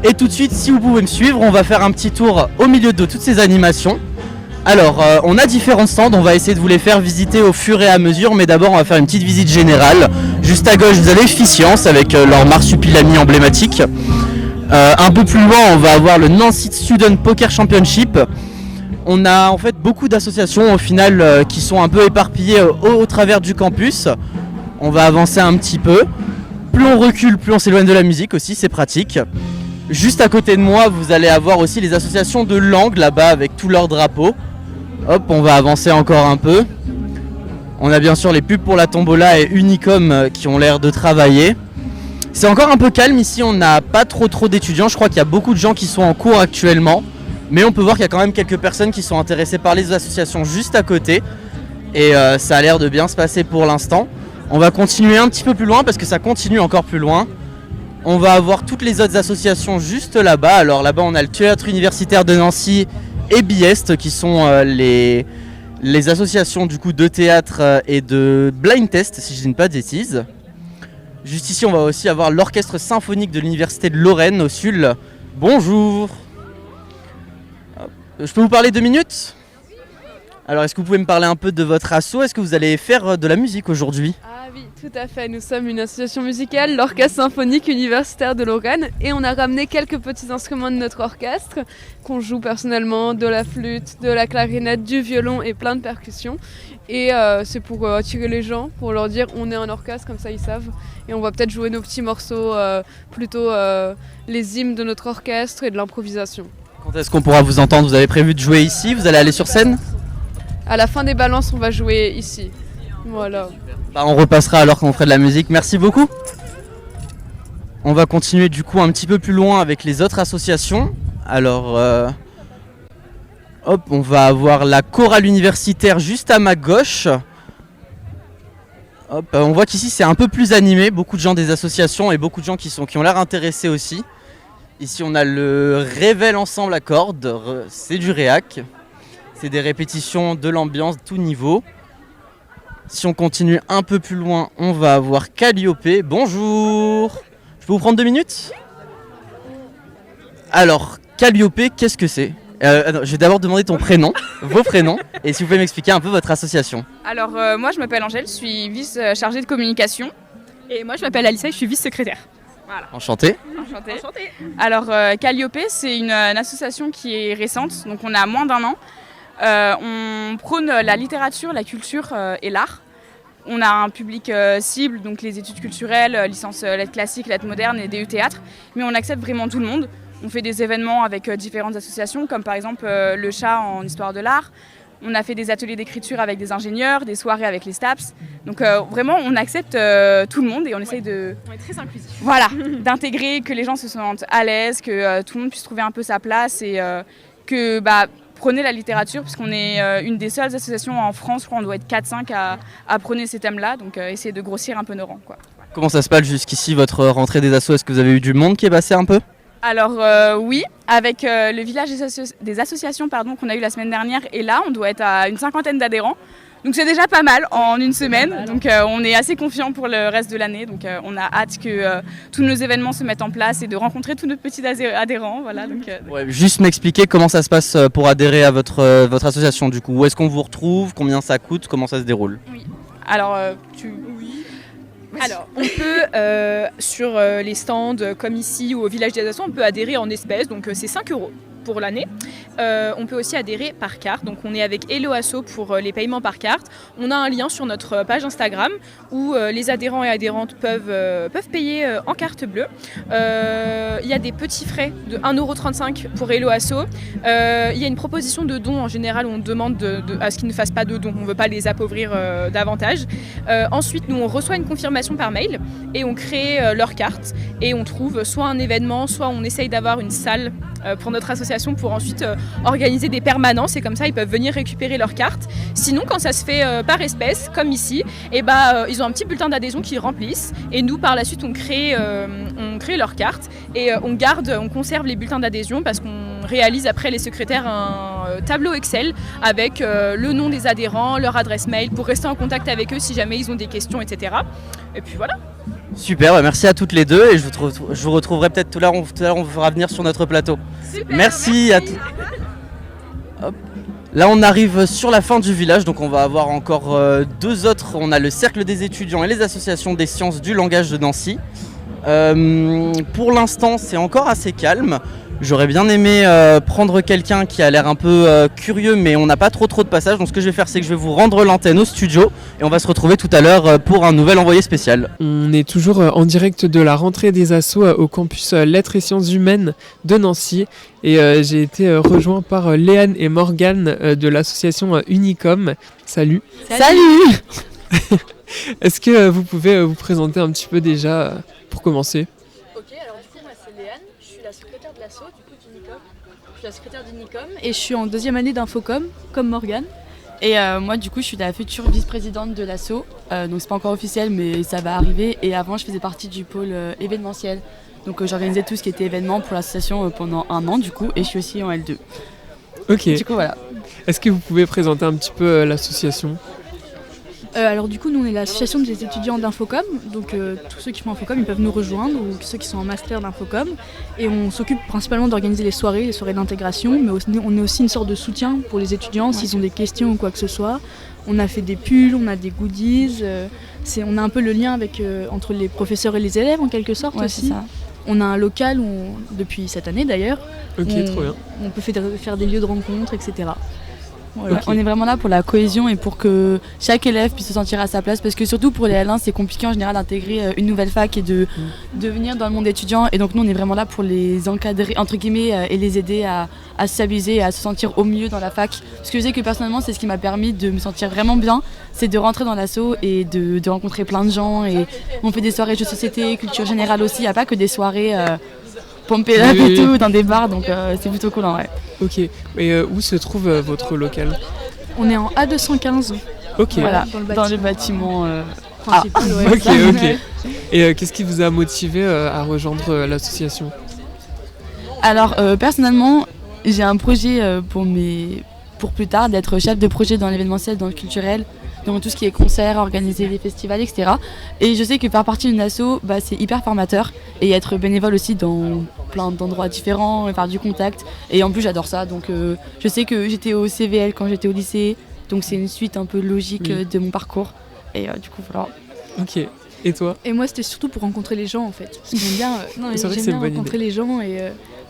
Et tout de suite, si vous pouvez me suivre, on va faire un petit tour au milieu de toutes ces animations. Alors on a différents stands, on va essayer de vous les faire visiter au fur et à mesure, mais d'abord on va faire une petite visite générale. Juste à gauche vous avez Ficience avec leur marsupilami emblématique. Un peu plus loin on va avoir le Nancy Student Poker Championship. On a en fait beaucoup d'associations au final qui sont un peu éparpillées au travers du campus. On va avancer un petit peu. Plus on recule, plus on s'éloigne de la musique aussi, c'est pratique. Juste à côté de moi, vous allez avoir aussi les associations de langue là-bas avec tous leurs drapeaux. Hop, on va avancer encore un peu. On a bien sûr les pubs pour la Tombola et Unicom qui ont l'air de travailler. C'est encore un peu calme ici, on n'a pas trop d'étudiants. Je crois qu'il y a beaucoup de gens qui sont en cours actuellement. Mais on peut voir qu'il y a quand même quelques personnes qui sont intéressées par les associations juste à côté. Et ça a l'air de bien se passer pour l'instant. On va continuer un petit peu plus loin parce que ça continue encore plus loin. On va avoir toutes les autres associations juste là-bas. Alors là-bas on a le Théâtre Universitaire de Nancy et Biest qui sont les associations du coup de théâtre et de blind test si je dis pas de bêtises. Juste ici on va aussi avoir l'Orchestre Symphonique de l'Université de Lorraine au SUL. Bonjour. Je peux vous parler 2 minutes ? Alors est-ce que vous pouvez me parler un peu de votre asso ? Est-ce que vous allez faire de la musique aujourd'hui ? Ah oui, tout à fait. Nous sommes une association musicale, l'Orchestre Symphonique Universitaire de Lorraine, et on a ramené quelques petits instruments de notre orchestre qu'on joue personnellement, de la flûte, de la clarinette, du violon et plein de percussions. Et c'est pour attirer les gens, pour leur dire on est un orchestre, comme ça ils savent. Et on va peut-être jouer nos petits morceaux, plutôt les hymnes de notre orchestre et de l'improvisation. Quand est-ce qu'on pourra vous entendre ? Vous avez prévu de jouer ici ? Vous allez aller sur scène ? À la fin des balances, on va jouer ici. Voilà. On repassera alors quand on fera de la musique. Merci beaucoup. On va continuer du coup un petit peu plus loin avec les autres associations. Alors, hop, on va avoir la chorale universitaire juste à ma gauche. Hop, on voit qu'ici c'est un peu plus animé. Beaucoup de gens des associations et beaucoup de gens qui ont l'air intéressés aussi. Ici on a le Révèle Ensemble à cordes, c'est du réac. C'est des répétitions de l'ambiance, tout niveau. Si on continue un peu plus loin, on va avoir Calliope. Bonjour. Je peux vous prendre 2 minutes ? Alors, Calliope, qu'est-ce que c'est ? Je vais d'abord demander ton prénom, vos prénoms, et si vous pouvez m'expliquer un peu votre association. Alors, moi je m'appelle Angèle, je suis vice-chargée de communication. Et moi je m'appelle Alicia, je suis vice-secrétaire. Voilà. Enchanté. Enchantée. Alors Calliope, c'est une association qui est récente, donc on a moins d'1 an. On prône la littérature, la culture et l'art. On a un public cible, donc les études culturelles, licence lettres classiques, lettres modernes et DU théâtre. Mais on accepte vraiment tout le monde. On fait des événements avec différentes associations, comme par exemple le chat en histoire de l'art. On a fait des ateliers d'écriture avec des ingénieurs, des soirées avec les STAPS. Donc vraiment, on accepte tout le monde et on essaye de... On est très inclusif. Voilà, d'intégrer, que les gens se sentent à l'aise, que tout le monde puisse trouver un peu sa place et que prôner la littérature, puisqu'on est une des seules associations en France, je crois on doit être 4-5 à prôner ces thèmes-là, donc essayer de grossir un peu nos rangs, quoi. Comment ça se passe jusqu'ici, votre rentrée des assos? Est-ce que vous avez eu du monde qui est passé un peu? Alors oui, avec le village des associations qu'on a eu la semaine dernière, et là on doit être à une 50aine d'adhérents. Donc c'est déjà pas mal en une semaine, donc on est assez confiant pour le reste de l'année, donc on a hâte que tous nos événements se mettent en place et de rencontrer tous nos petits adhérents. Voilà, donc, ouais, juste m'expliquer comment ça se passe pour adhérer à votre association du coup. Où est-ce qu'on vous retrouve? Combien ça coûte? Comment ça se déroule? Oui. Alors Alors, on peut, sur les stands comme ici ou au village des assos, on peut adhérer en espèces, donc c'est 5 € pour l'année. On peut aussi adhérer par carte, donc on est avec Hello Asso pour les paiements par carte. On a un lien sur notre page Instagram où les adhérents et adhérentes peuvent payer en carte bleue. Il y a des petits frais de 1,35 € pour Hello Asso. Il y a une proposition de don en général où on demande à ce qu'ils ne fassent pas de dons, on ne veut pas les appauvrir davantage. Ensuite, nous on reçoit une confirmation par mail et on crée leur carte et on trouve soit un événement, soit on essaye d'avoir une salle pour notre association pour ensuite organiser des permanences et comme ça ils peuvent venir récupérer leur carte. Sinon quand ça se fait par espèce comme ici, ils ont un petit bulletin d'adhésion qu'ils remplissent et nous par la suite on crée leur carte et on conserve les bulletins d'adhésion parce qu'on réalise après les secrétaires un tableau Excel avec le nom des adhérents, leur adresse mail pour rester en contact avec eux si jamais ils ont des questions, etc. Et puis voilà. Super, merci à toutes les deux et je vous retrouverai peut-être tout à l'heure, on vous fera venir sur notre plateau. Super, merci. À tous. Là on arrive sur la fin du village, donc on va avoir encore deux autres. On a le cercle des étudiants et les associations des sciences du langage de Nancy. Pour l'instant c'est encore assez calme. J'aurais bien aimé prendre quelqu'un qui a l'air un peu curieux, mais on n'a pas trop de passages. Donc ce que je vais faire, c'est que je vais vous rendre l'antenne au studio et on va se retrouver tout à l'heure pour un nouvel envoyé spécial. On est toujours en direct de la rentrée des assos au campus Lettres et Sciences Humaines de Nancy. Et j'ai été rejoint par Léane et Morgane de l'association Unicom. Salut. Salut. Est-ce que vous pouvez vous présenter un petit peu déjà pour commencer? Ok, alors du coup moi c'est Léane, je suis la secrétaire de l'asso du coup d'Unicom. Je suis la secrétaire d'Unicom et je suis en deuxième année d'Infocom comme Morgane. Et moi du coup je suis la future vice-présidente de l'asso, donc c'est pas encore officiel mais ça va arriver. Et avant je faisais partie du pôle événementiel, donc j'organisais tout ce qui était événement pour l'association pendant 1 an du coup et je suis aussi en L2. Ok. Du coup voilà. Est-ce que vous pouvez présenter un petit peu l'association? Alors du coup nous on est l'association des étudiants d'Infocom, donc tous ceux qui font Infocom ils peuvent nous rejoindre ou ceux qui sont en master d'Infocom et on s'occupe principalement d'organiser les soirées d'intégration mais on est aussi une sorte de soutien pour les étudiants s'ils ont des questions ou quoi que ce soit. On a fait des pulls, on a des goodies, on a un peu le lien entre les professeurs et les élèves en quelque sorte aussi. Ça. On a un local depuis cette année d'ailleurs, trop bien. On peut faire des lieux de rencontre, etc. Voilà. Okay. On est vraiment là pour la cohésion et pour que chaque élève puisse se sentir à sa place parce que surtout pour les L1 c'est compliqué en général d'intégrer une nouvelle fac et de venir dans le monde étudiant et donc nous on est vraiment là pour les encadrer entre guillemets et les aider à s'amuser et à se sentir au mieux dans la fac parce que je sais que personnellement c'est ce qui m'a permis de me sentir vraiment bien, c'est de rentrer dans l'asso et de rencontrer plein de gens et on fait des soirées jeux de société, culture générale aussi, il n'y a pas que des soirées pomper là et tout dans des bars donc c'est plutôt cool en vrai. Ok, et où se trouve votre local? On est en A215. Ok. Voilà, dans le bâtiment principal. Ok. Et qu'est-ce qui vous a motivé à rejoindre l'association? Alors personnellement, j'ai un projet pour plus tard d'être chef de projet dans l'événementiel, dans le culturel, dans tout ce qui est concerts, organiser des festivals, etc. Et je sais que faire partie d'une asso, c'est hyper formateur et être bénévole aussi dans plein d'endroits différents et faire du contact. Et en plus j'adore ça, donc je sais que j'étais au CVL quand j'étais au lycée, donc c'est une suite un peu logique de mon parcours. Et du coup voilà. Ok. Et toi? Et moi c'était surtout pour rencontrer les gens en fait. Parce que j'aime bien, j'aime bien rencontrer les gens et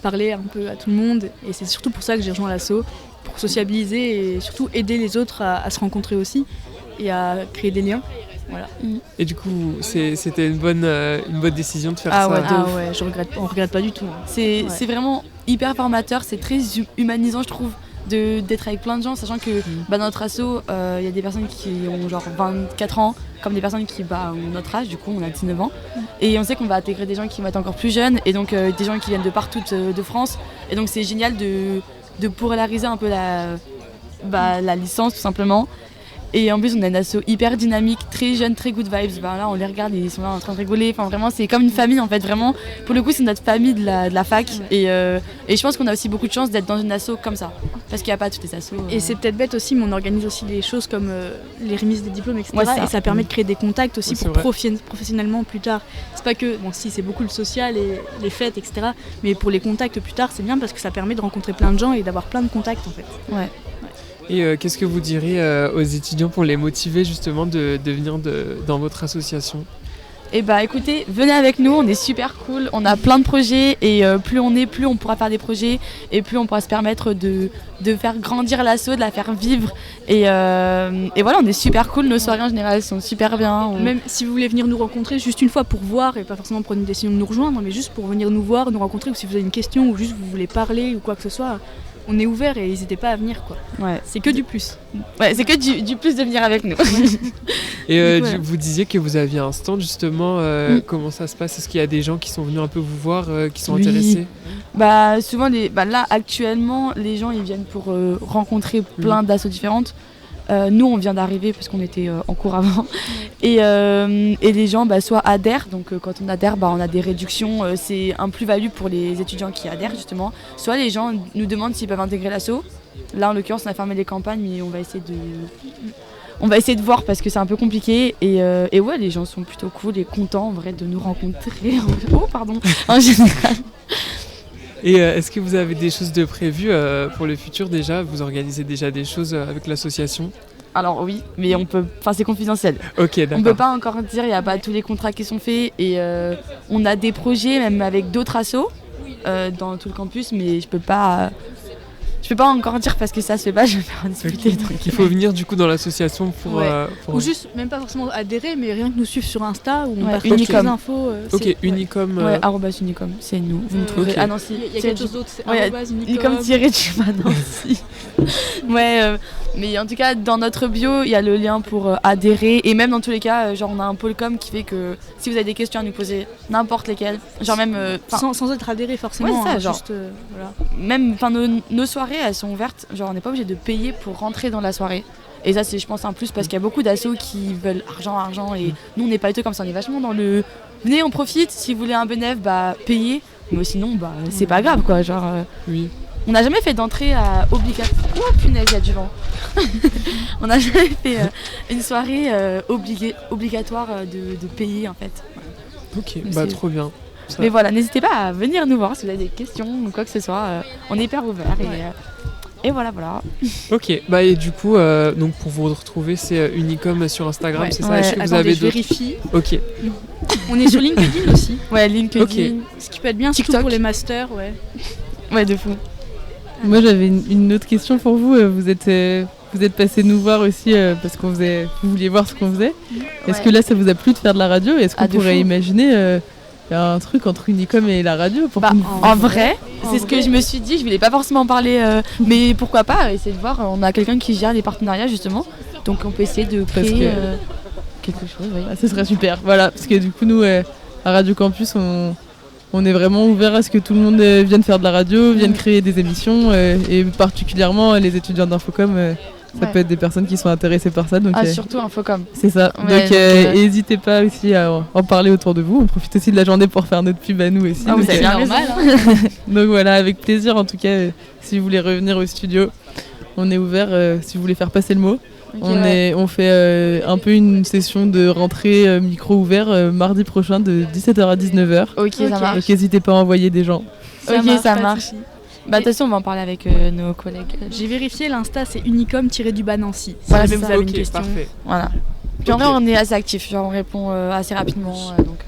parler un peu à tout le monde. Et c'est surtout pour ça que j'ai rejoint l'asso, pour sociabiliser et surtout aider les autres à se rencontrer aussi et à créer des liens. Voilà. Et du coup, c'était une bonne décision de faire ça. Ouais, on regrette pas du tout. Hein. C'est vraiment hyper formateur, c'est très humanisant je trouve d'être avec plein de gens, sachant que dans notre asso, il y a des personnes qui ont genre 24 ans, comme des personnes qui ont notre âge, du coup on a 19 ans. Et on sait qu'on va intégrer des gens qui vont être encore plus jeunes, et donc des gens qui viennent de partout de France. Et donc c'est génial de polariser un peu la licence tout simplement. Et en plus on a une asso hyper dynamique, très jeune, très good vibes. Là on les regarde et ils sont là en train de rigoler. Enfin vraiment c'est comme une famille en fait, vraiment. Pour le coup c'est notre famille de la fac. Et je pense qu'on a aussi beaucoup de chance d'être dans une asso comme ça. Parce qu'il n'y a pas toutes les assos. Et c'est peut-être bête aussi, mais on organise aussi des choses comme les remises des diplômes, etc. Ouais, et ça permet de créer des contacts aussi C'est pour vrai. professionnellement plus tard. C'est pas que, bon si c'est beaucoup le social et les fêtes, etc. Mais pour les contacts plus tard c'est bien parce que ça permet de rencontrer plein de gens et d'avoir plein de contacts en fait. Ouais. Et qu'est-ce que vous diriez aux étudiants pour les motiver justement de venir dans votre association ? Et bah écoutez, venez avec nous, on est super cool, on a plein de projets et plus on pourra faire des projets et plus on pourra se permettre de faire grandir l'asso, de la faire vivre et voilà, on est super cool, nos soirées en général sont super bien. Même si vous voulez venir nous rencontrer juste une fois pour voir et pas forcément prendre une décision de nous rejoindre, mais juste pour venir nous voir, nous rencontrer, ou si vous avez une question ou juste vous voulez parler ou quoi que ce soit, on est ouvert et n'hésitez pas à venir quoi. Ouais. C'est que du plus. Ouais, c'est que du plus de venir avec nous. Et Du coup, vous disiez que vous aviez un stand justement, comment ça se passe ? Est-ce qu'il y a des gens qui sont venus un peu vous voir, qui sont intéressés ? Bah souvent là actuellement les gens ils viennent pour rencontrer plein d'assos différentes. Nous on vient d'arriver parce qu'on était en cours avant et les gens soit adhèrent, donc quand on adhère on a des réductions, c'est un plus-value pour les étudiants qui adhèrent justement, soit les gens nous demandent s'ils peuvent intégrer l'asso. Là en l'occurrence on a fermé les campagnes mais on va essayer de voir parce que c'est un peu compliqué et ouais les gens sont plutôt cool et contents en vrai de nous rencontrer en général. Et est-ce que vous avez des choses de prévues pour le futur déjà ? Vous organisez déjà des choses avec l'association ? Alors oui, mais c'est confidentiel. Ok, d'accord. On peut pas encore dire, il n'y a pas tous les contrats qui sont faits et on a des projets même avec d'autres assos dans tout le campus, mais je peux pas encore dire parce que ça se fait pas, je vais faire en discuter. Okay. Il faut venir du coup dans l'association pour... Ouais. Ou juste, même pas forcément adhérer, mais rien que nous suivre sur Insta où on partage Unicom. toutes les infos. Ok, Unicom. Ouais, @Unicom, c'est nous. Vous nous trouverez. Okay. Ah non, si. Il y a quelque chose d'autre, c'est Unicom Nancy. Ouais, mais en tout cas, dans notre bio, il y a le lien pour adhérer. Et même dans tous les cas, on a un pôle com qui fait que si vous avez des questions à nous poser, n'importe lesquelles, même... sans être adhéré forcément. Ouais, ça, juste, voilà. Même nos soirées, elles sont ouvertes. On n'est pas obligé de payer pour rentrer dans la soirée. Et ça, c'est, je pense, un plus parce qu'il y a beaucoup d'assos qui veulent argent. Et nous, on n'est pas du tout comme ça. On est vachement dans le... Venez, on profite. Si vous voulez un bénéf, payez. Mais sinon, c'est pas grave, quoi. Oui. On n'a jamais fait d'entrée obligatoire. Oh punaise, il y a du vent. On n'a jamais fait une soirée obligatoire de payer, en fait. Ok, trop bien. Ça. Mais voilà, n'hésitez pas à venir nous voir si vous avez des questions ou quoi que ce soit. On est hyper ouvert et voilà. Ok, et du coup, donc pour vous retrouver, c'est Unicom sur Instagram, c'est ça? Ouais. Est-ce que vous Attendez, avez je vérifie. Ok. On est sur LinkedIn aussi. Ouais, LinkedIn. Okay. Ce qui peut être bien, TikTok. surtout pour les masters, ouais. Ouais, de fou. Moi, j'avais une autre question pour vous. Vous êtes passé nous voir aussi parce vous vouliez voir ce qu'on faisait. Est-ce que là, ça vous a plu de faire de la radio? Est-ce qu'on pourrait imaginer un truc entre Unicom et la radio en vrai, c'est ce que je me suis dit. Je voulais pas forcément en parler, mais pourquoi pas essayer de voir. On a quelqu'un qui gère les partenariats justement, donc on peut essayer de créer quelque chose. Oui. Ce serait super. Voilà, parce que du coup, nous, à Radio Campus, on est vraiment ouvert à ce que tout le monde vienne faire de la radio, vienne créer des émissions, et particulièrement les étudiants d'Infocom. Ça peut être des personnes qui sont intéressées par ça. Donc, surtout Infocom. C'est ça. Ouais, donc n'hésitez pas aussi à en parler autour de vous. On profite aussi de la journée pour faire notre pub à nous aussi. Vous avez bien normal. Donc voilà, avec plaisir en tout cas, si vous voulez revenir au studio, on est ouvert si vous voulez faire passer le mot. Okay, on fait un peu une session de rentrée micro ouvert mardi prochain de 17h à 19h. Ok, ça marche. Donc n'hésitez pas à envoyer des gens. Ça marche. De toute façon, on va en parler avec nos collègues. J'ai vérifié, l'Insta c'est Unicom-Nancy. Si voilà, jamais vous avez une question. Parfait. Voilà. Puis en vrai, on est assez actifs, on répond assez rapidement. Donc,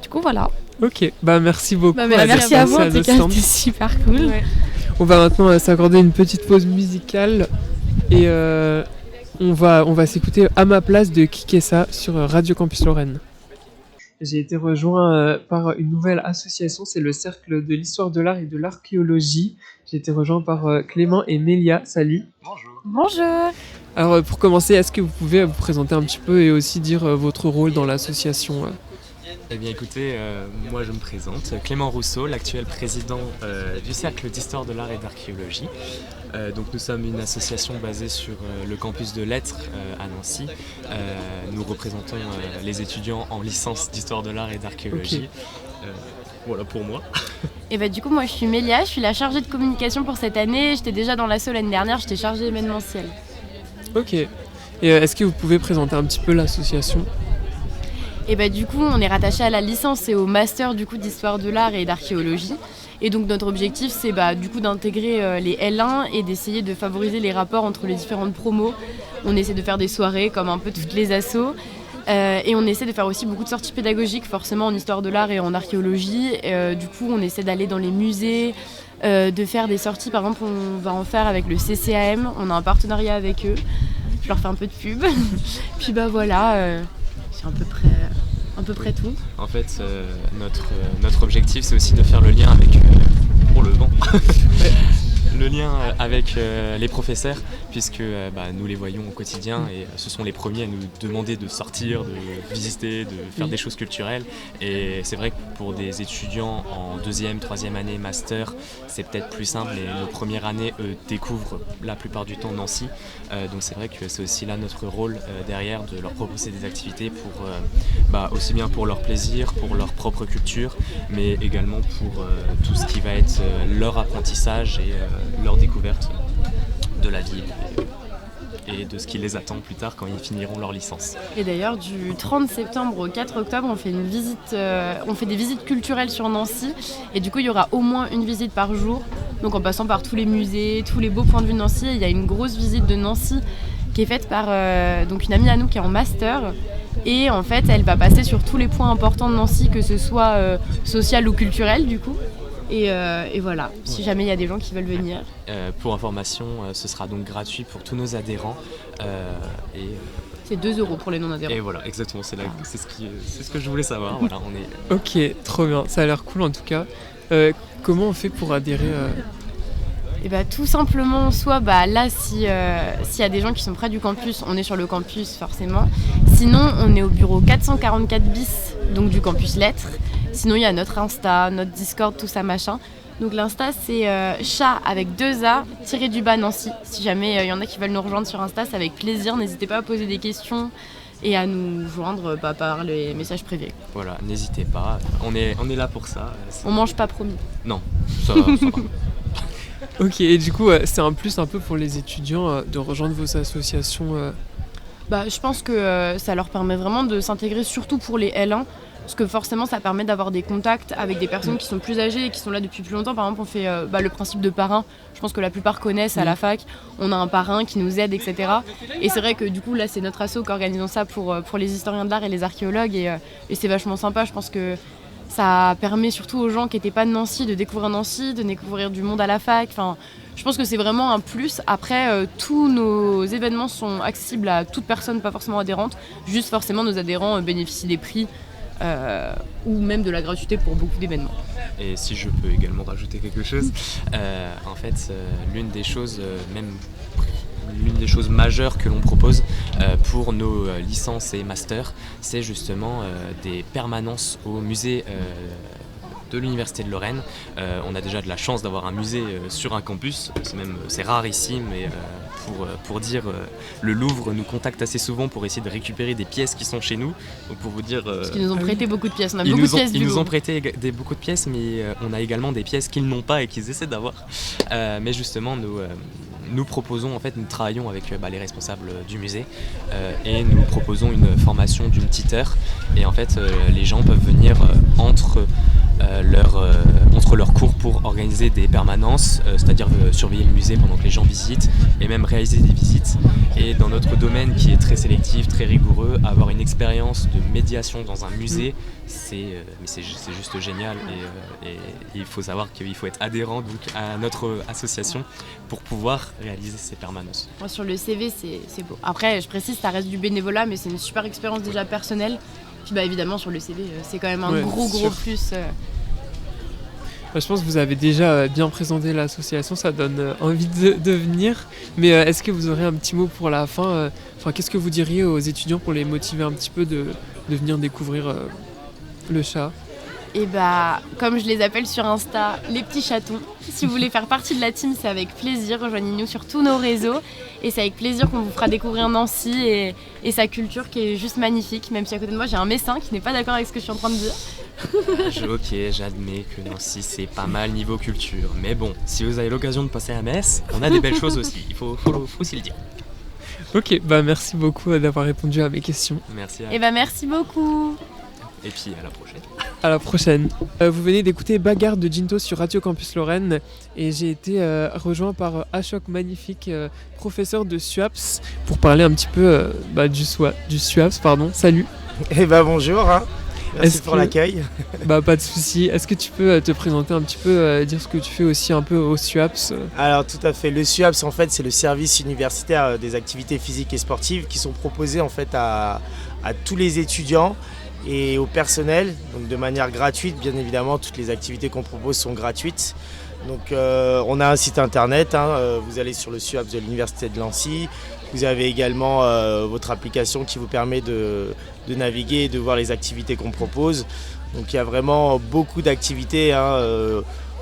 du coup, voilà. Ok, merci beaucoup. Merci à vous, en tout cas, c'était super cool. Ouais. On va maintenant s'accorder une petite pause musicale et on va s'écouter À ma place de Kikessa sur Radio Campus Lorraine. J'ai été rejoint par une nouvelle association, c'est le Cercle de l'Histoire de l'Art et de l'Archéologie. J'ai été rejoint par Clément et Mélia. Salut. Bonjour. Alors pour commencer, est-ce que vous pouvez vous présenter un petit peu et aussi dire votre rôle dans l'association Eh bien écoutez, moi je me présente, Clément Rousseau, l'actuel président du Cercle d'Histoire de l'Art et d'Archéologie. Donc nous sommes une association basée sur le campus de Lettres à Nancy. Nous représentons les étudiants en licence d'Histoire de l'Art et d'Archéologie. Okay. Voilà pour moi. Et bah du coup moi je suis Mélia, je suis la chargée de communication pour cette année. J'étais déjà dans l'asso l'année dernière, j'étais chargée événementielle. Ok. Et est-ce que vous pouvez présenter un petit peu l'association ? Et bah du coup on est rattaché à la licence et au master du coup d'histoire de l'art et d'archéologie. Et donc notre objectif c'est du coup d'intégrer les L1 et d'essayer de favoriser les rapports entre les différentes promos. On essaie de faire des soirées comme un peu toutes les assos. Et on essaie de faire aussi beaucoup de sorties pédagogiques forcément en histoire de l'art et en archéologie. Du coup on essaie d'aller dans les musées, de faire des sorties. Par exemple on va en faire avec le CCAM, on a un partenariat avec eux. Je leur fais un peu de pub. Puis voilà, c'est à peu près tout. En fait, notre objectif, c'est aussi de faire le lien avec... le vent le lien avec les professeurs, puisque nous les voyons au quotidien et ce sont les premiers à nous demander de sortir, de visiter, de faire des choses culturelles. Et c'est vrai que pour des étudiants en 2e, 3e année, master, c'est peut-être plus simple, mais nos premières années découvrent la plupart du temps Nancy. Donc c'est vrai que c'est aussi là notre rôle derrière, de leur proposer des activités pour aussi bien pour leur plaisir, pour leur propre culture, mais également pour tout ce qui va être leur apprentissage et leur découverte de la ville et de ce qui les attend plus tard quand ils finiront leur licence. Et d'ailleurs, du 30 septembre au 4 octobre, on fait des visites culturelles sur Nancy. Et du coup, il y aura au moins une visite par jour. Donc en passant par tous les musées, tous les beaux points de vue de Nancy, il y a une grosse visite de Nancy qui est faite par donc une amie à nous qui est en master. Et en fait, elle va passer sur tous les points importants de Nancy, que ce soit social ou culturel du coup. Et voilà, si jamais il y a des gens qui veulent venir. Pour information, ce sera donc gratuit pour tous nos adhérents. C'est 2 € pour les non-adhérents. Et voilà, exactement, c'est ce que je voulais savoir. Voilà, Ok, trop bien, ça a l'air cool en tout cas. Comment on fait pour adhérer Et tout simplement, soit là, s'il y a des gens qui sont près du campus, on est sur le campus forcément. Sinon, on est au bureau 444 bis, donc du campus Lettres. Sinon, il y a notre Insta, notre Discord, tout ça machin. Donc l'Insta, c'est chat avec 2 A, tiré-du-bas Nancy. Si jamais il y en a qui veulent nous rejoindre sur Insta, c'est avec plaisir. N'hésitez pas à poser des questions et à nous joindre par les messages privés. Voilà, n'hésitez pas, on est là pour ça. On mange pas, promis. Non, ça va. Ok, et du coup, c'est un plus un peu pour les étudiants de rejoindre vos associations Je pense que ça leur permet vraiment de s'intégrer, surtout pour les L1. Parce que forcément, ça permet d'avoir des contacts avec des personnes qui sont plus âgées et qui sont là depuis plus longtemps. Par exemple, on fait le principe de parrain. Je pense que la plupart connaissent à la fac. On a un parrain qui nous aide, etc. Et c'est vrai que du coup, là, c'est notre asso qui organise ça pour les historiens de l'art et les archéologues. Et c'est vachement sympa. Je pense que ça permet surtout aux gens qui n'étaient pas de Nancy de découvrir du monde à la fac. Enfin, je pense que c'est vraiment un plus. Après, tous nos événements sont accessibles à toute personne, pas forcément adhérente. Juste forcément, nos adhérents bénéficient des prix. Ou même de la gratuité pour beaucoup d'événements. Et si je peux également rajouter quelque chose, en fait, l'une des choses majeures que l'on propose pour nos licences et masters, c'est justement des permanences au musée de l'Université de Lorraine. On a déjà de la chance d'avoir un musée sur un campus, c'est rarissime, mais pour dire, le Louvre nous contacte assez souvent pour essayer de récupérer des pièces qui sont chez nous. Donc pour vous dire, parce qu'ils nous ont prêté beaucoup de pièces. On a beaucoup de pièces ils nous ont prêté beaucoup de pièces, mais on a également des pièces qu'ils n'ont pas et qu'ils essaient d'avoir. Mais justement, nous proposons, en fait, nous travaillons avec les responsables du musée et nous proposons une formation d'une petite heure. Et en fait, les gens peuvent venir entre leurs cours pour organiser des permanences, c'est-à-dire surveiller le musée pendant que les gens visitent et même réaliser des visites. Et dans notre domaine qui est très sélectif, très rigoureux, avoir une expérience de médiation dans un musée, c'est juste génial. Et il faut savoir qu'il faut être adhérent donc, à notre association pour pouvoir réaliser ces permanences. Sur le CV, c'est beau. Après, je précise, ça reste du bénévolat, mais c'est une super expérience déjà personnelle. Puis évidemment, sur le CV, c'est quand même un gros plus. Je pense que vous avez déjà bien présenté l'association, ça donne envie de venir. Mais est-ce que vous aurez un petit mot pour la fin qu'est-ce que vous diriez aux étudiants pour les motiver un petit peu de venir découvrir le chat? Et bah, comme je les appelle sur Insta, les petits chatons. Si vous voulez faire partie de la team, c'est avec plaisir. Rejoignez-nous sur tous nos réseaux. Et c'est avec plaisir qu'on vous fera découvrir Nancy et sa culture qui est juste magnifique. Même si à côté de moi, j'ai un Messin qui n'est pas d'accord avec ce que je suis en train de dire. Ok, j'admets que Nancy c'est pas mal niveau culture. Mais bon, si vous avez l'occasion de passer à Metz, on a des belles choses aussi. Il faut aussi le dire. Ok, bah merci beaucoup d'avoir répondu à mes questions. Merci. Et bah merci beaucoup. Et puis à la prochaine. À la prochaine. Vous venez d'écouter Bagarre de Ginto sur Radio Campus Lorraine et j'ai été rejoint par Ashok Magnifique, professeur de SUAPS, pour parler un petit peu du SUAPS. Salut. Eh bah bonjour, merci pour l'accueil. Bah pas de souci. Est-ce que tu peux te présenter un petit peu, dire ce que tu fais aussi un peu au SUAPS? Alors tout à fait. Le SUAPS en fait c'est le service universitaire des activités physiques et sportives qui sont proposées en fait à tous les étudiants et au personnel, donc de manière gratuite. Bien évidemment, toutes les activités qu'on propose sont gratuites. Donc on a un site internet, vous allez sur le SUAPS de l'Université de Nancy. Vous avez également votre application qui vous permet de naviguer et de voir les activités qu'on propose. Donc il y a vraiment beaucoup d'activités.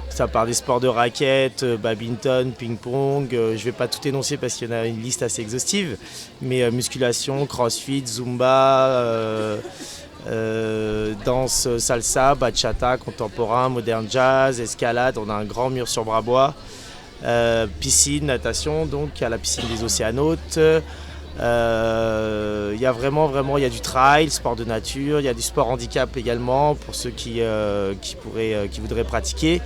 Ça part des sports de raquettes, badminton, ping-pong. Je ne vais pas tout énoncer parce qu'il y en a une liste assez exhaustive. Mais musculation, crossfit, zumba, danse salsa, bachata, contemporain, modern jazz, escalade. On a un grand mur sur Brabois. Piscine, natation, donc à la piscine des Océanautes. Il y a vraiment, il y a du trail, sport de nature, il y a du sport handicap également pour ceux qui voudraient pratiquer.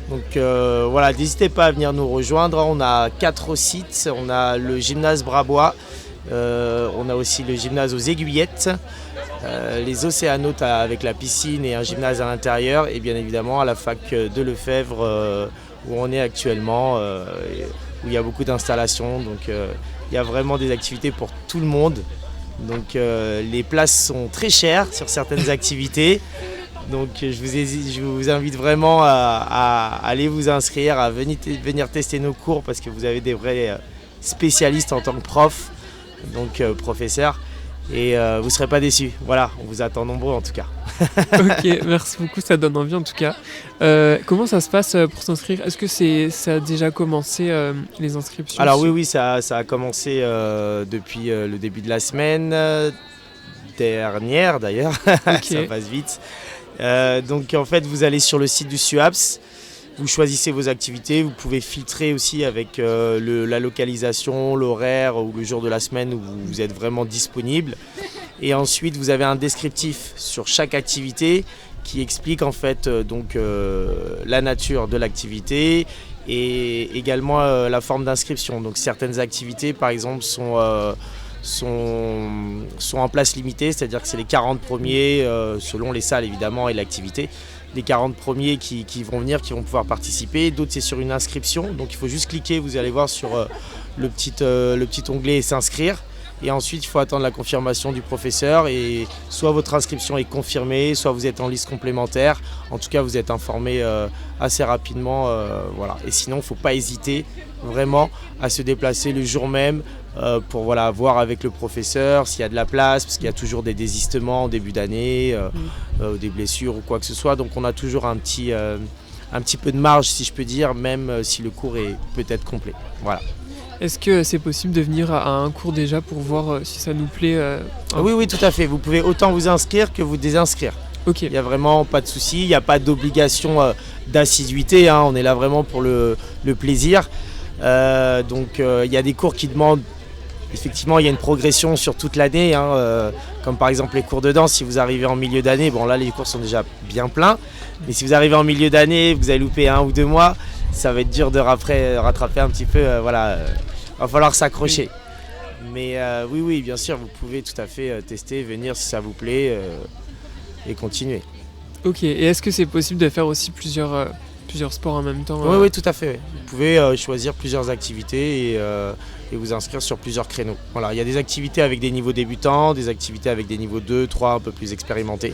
Donc voilà, n'hésitez pas à venir nous rejoindre. On a 4 sites, on a le gymnase Brabois, on a aussi le gymnase aux Aiguillettes, les Océanautes avec la piscine et un gymnase à l'intérieur, et bien évidemment à la fac de Lefebvre où on est actuellement, où il y a beaucoup d'installations. Donc il y a vraiment des activités pour tout le monde. Donc les places sont très chères sur certaines activités. Donc je vous invite vraiment à aller vous inscrire, à venir tester nos cours parce que vous avez des vrais spécialistes en tant que prof, donc professeur. Et vous ne serez pas déçus. Voilà, on vous attend nombreux en tout cas. Ok, merci beaucoup, ça donne envie en tout cas. Comment ça se passe pour s'inscrire? Est-ce que ça a déjà commencé les inscriptions? Alors oui, ça a commencé depuis le début de la semaine dernière d'ailleurs. Okay. Ça passe vite. Donc en fait, vous allez sur le site du SUAPS. Vous choisissez vos activités, vous pouvez filtrer aussi avec la localisation, l'horaire ou le jour de la semaine où vous êtes vraiment disponible. Et ensuite, vous avez un descriptif sur chaque activité qui explique en fait la nature de l'activité et également la forme d'inscription. Donc certaines activités, par exemple, sont en place limitée, c'est-à-dire que c'est les 40 premiers, selon les salles évidemment et l'activité. Les 40 premiers qui vont venir, qui vont pouvoir participer. D'autres, c'est sur une inscription. Donc, il faut juste cliquer. Vous allez voir sur le petit onglet « S'inscrire ». Et ensuite, il faut attendre la confirmation du professeur. Et soit votre inscription est confirmée, soit vous êtes en liste complémentaire. En tout cas, vous êtes informé assez rapidement. Voilà. Et sinon, il ne faut pas hésiter vraiment à se déplacer le jour même pour voir avec le professeur s'il y a de la place, parce qu'il y a toujours des désistements en début d'année, des blessures ou quoi que ce soit. Donc on a toujours un petit peu de marge, si je peux dire, même si le cours est peut-être complet. Voilà. Est-ce que c'est possible de venir à un cours déjà pour voir si ça nous plaît Oui, tout à fait. Vous pouvez autant vous inscrire que vous désinscrire. Okay. Il n'y a vraiment pas de souci, il n'y a pas d'obligation d'assiduité. On est là vraiment pour le plaisir. Donc il y a des cours qui demandent, effectivement il y a une progression sur toute l'année, comme par exemple les cours de danse. Si vous arrivez en milieu d'année, bon là les cours sont déjà bien pleins, mais si vous arrivez en milieu d'année, vous avez loupé 1 ou 2 mois, ça va être dur de rattraper un petit peu, va falloir s'accrocher. Mais oui, bien sûr, vous pouvez tout à fait tester, venir si ça vous plaît et continuer. Ok, et est-ce que c'est possible de faire aussi plusieurs sports en même temps? Oui, tout à fait. Vous pouvez choisir plusieurs activités et vous inscrire sur plusieurs créneaux. Voilà, il y a des activités avec des niveaux débutants, des activités avec des niveaux 2, 3 un peu plus expérimentés.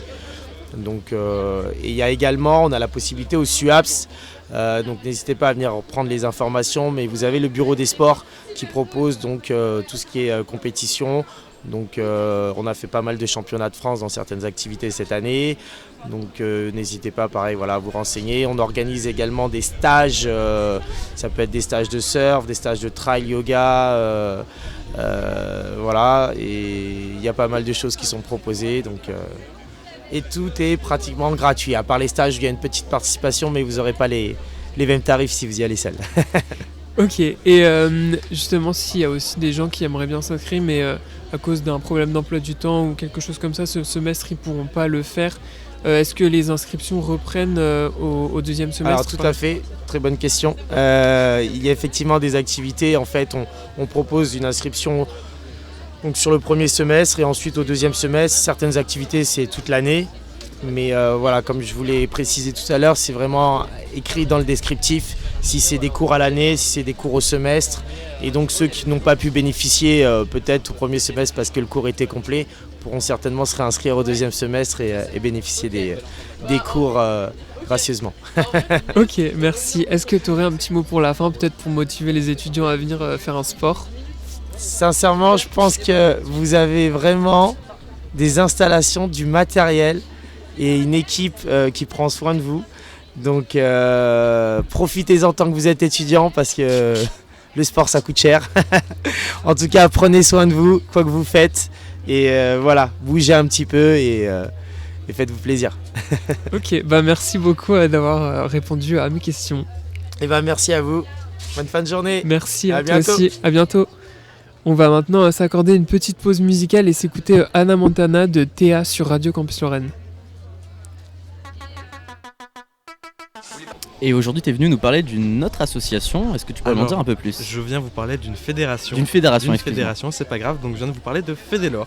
Donc, et il y a également, on a la possibilité au SUAPS, donc n'hésitez pas à venir prendre les informations, mais vous avez le bureau des sports qui propose donc tout ce qui est compétition, Donc on a fait pas mal de championnats de France dans certaines activités cette année. Donc n'hésitez pas pareil, voilà, à vous renseigner. On organise également des stages, ça peut être des stages de surf, des stages de trail yoga, voilà, et il y a pas mal de choses qui sont proposées. Donc, et tout est pratiquement gratuit. À part les stages, il y a une petite participation, mais vous n'aurez pas les mêmes tarifs si vous y allez seul. Ok, et justement, s'il y a aussi des gens qui aimeraient bien s'inscrire, mais à cause d'un problème d'emploi du temps ou quelque chose comme ça, ce semestre, ils ne pourront pas le faire. Est-ce que les inscriptions reprennent au deuxième semestre? Alors tout à fait, très bonne question. Il y a effectivement des activités, en fait, on propose une inscription donc, sur le premier semestre et ensuite au deuxième semestre. Certaines activités, c'est toute l'année. Mais voilà, comme je vous l'ai précisé tout à l'heure, c'est vraiment écrit dans le descriptif si c'est des cours à l'année, si c'est des cours au semestre. Et donc ceux qui n'ont pas pu bénéficier peut-être au premier semestre parce que le cours était complet pourront certainement se réinscrire au deuxième semestre et bénéficier des cours gracieusement. Ok, merci. Est-ce que tu aurais un petit mot pour la fin, peut-être pour motiver les étudiants à venir faire un sport? Sincèrement, je pense que vous avez vraiment des installations, du matériel et une équipe qui prend soin de vous. Donc profitez-en tant que vous êtes étudiant parce que le sport ça coûte cher. En tout cas, prenez soin de vous, quoi que vous faites. Et voilà, bougez un petit peu et faites-vous plaisir. Ok, bah merci beaucoup d'avoir répondu à mes questions. Et bah merci à vous. Bonne fin de journée. Merci à toi bientôt. aussi. À bientôt. On va maintenant s'accorder une petite pause musicale et s'écouter Hannah Montana de Théa sur Radio Campus Lorraine. Et aujourd'hui, tu es venu nous parler d'une autre association. Est-ce que tu peux m'en dire un peu plus? Je viens vous parler d'une fédération. D'une fédération, c'est pas grave. Donc je viens de vous parler de Fédélor.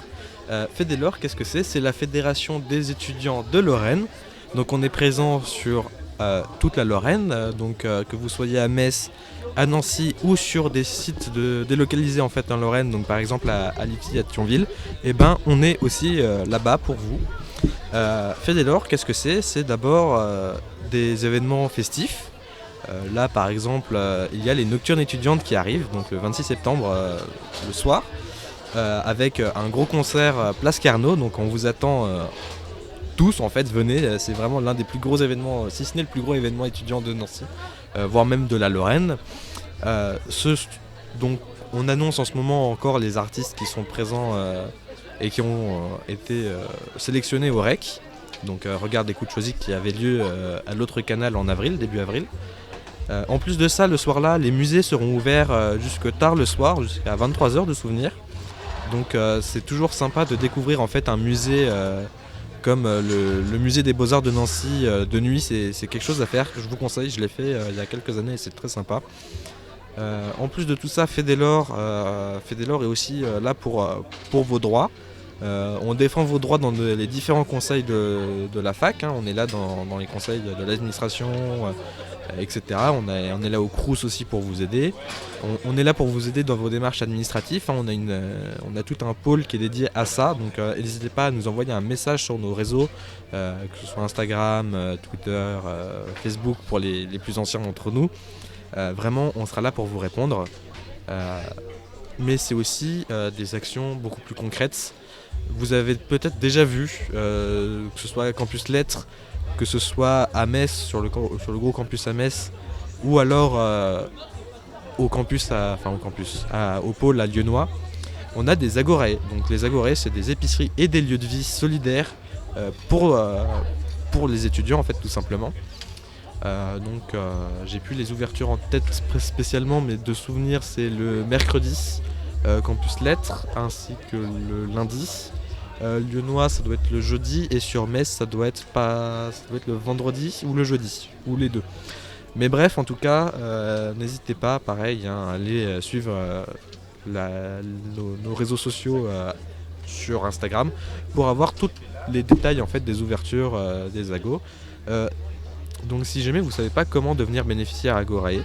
Fédélor, qu'est-ce que c'est? C'est la fédération des étudiants de Lorraine. Donc on est présent sur toute la Lorraine. Donc que vous soyez à Metz, à Nancy ou sur des sites délocalisés en fait en Lorraine. Donc par exemple à Lipsy, à Thionville. Et ben on est aussi là-bas pour vous. Fédélor, qu'est-ce que c'est? C'est d'abord des événements festifs. Là par exemple il y a les nocturnes étudiantes qui arrivent donc le 26 septembre le soir avec un gros concert Place Carnot. Donc on vous attend tous en fait, venez, c'est vraiment l'un des plus gros événements, si ce n'est le plus gros événement étudiant de Nancy, voire même de la Lorraine. Donc on annonce en ce moment encore les artistes qui sont présents et qui ont été sélectionnés au REC. Donc Regarde Écoute Choisie qui avait lieu à l'autre canal en avril, début avril. En plus de ça, le soir-là, les musées seront ouverts jusque tard le soir, jusqu'à 23h de souvenirs. Donc c'est toujours sympa de découvrir en fait un musée comme le musée des Beaux-Arts de Nancy de nuit. C'est quelque chose à faire, je vous conseille, je l'ai fait il y a quelques années et c'est très sympa. En plus de tout ça, Fédélor est aussi là pour vos droits. On défend vos droits dans les différents conseils de la fac, hein. On est là dans les conseils de l'administration, etc. On est là au Crous aussi pour vous aider. On est là pour vous aider dans vos démarches administratives, hein. On a tout un pôle qui est dédié à ça, donc n'hésitez pas à nous envoyer un message sur nos réseaux, que ce soit Instagram, Twitter, Facebook pour les plus anciens d'entre nous. Vraiment, on sera là pour vous répondre. Mais c'est aussi des actions beaucoup plus concrètes. Vous avez peut-être déjà vu, que ce soit à Campus Lettres, que ce soit à Metz, sur le gros campus à Metz, ou alors au pôle à Lieunois, on a des agorae. Donc les agorae, c'est des épiceries et des lieux de vie solidaires pour les étudiants en fait, tout simplement. J'ai plus les ouvertures en tête spécialement, mais de souvenir c'est le mercredi Campus Lettres ainsi que le lundi. Lieunois ça doit être le jeudi et sur Metz ça doit être le vendredi ou le jeudi ou les deux. Mais bref, en tout cas n'hésitez pas pareil à aller suivre nos réseaux sociaux sur Instagram pour avoir tous les détails en fait des ouvertures des agos. Donc si jamais vous ne savez pas comment devenir bénéficiaire Agorae,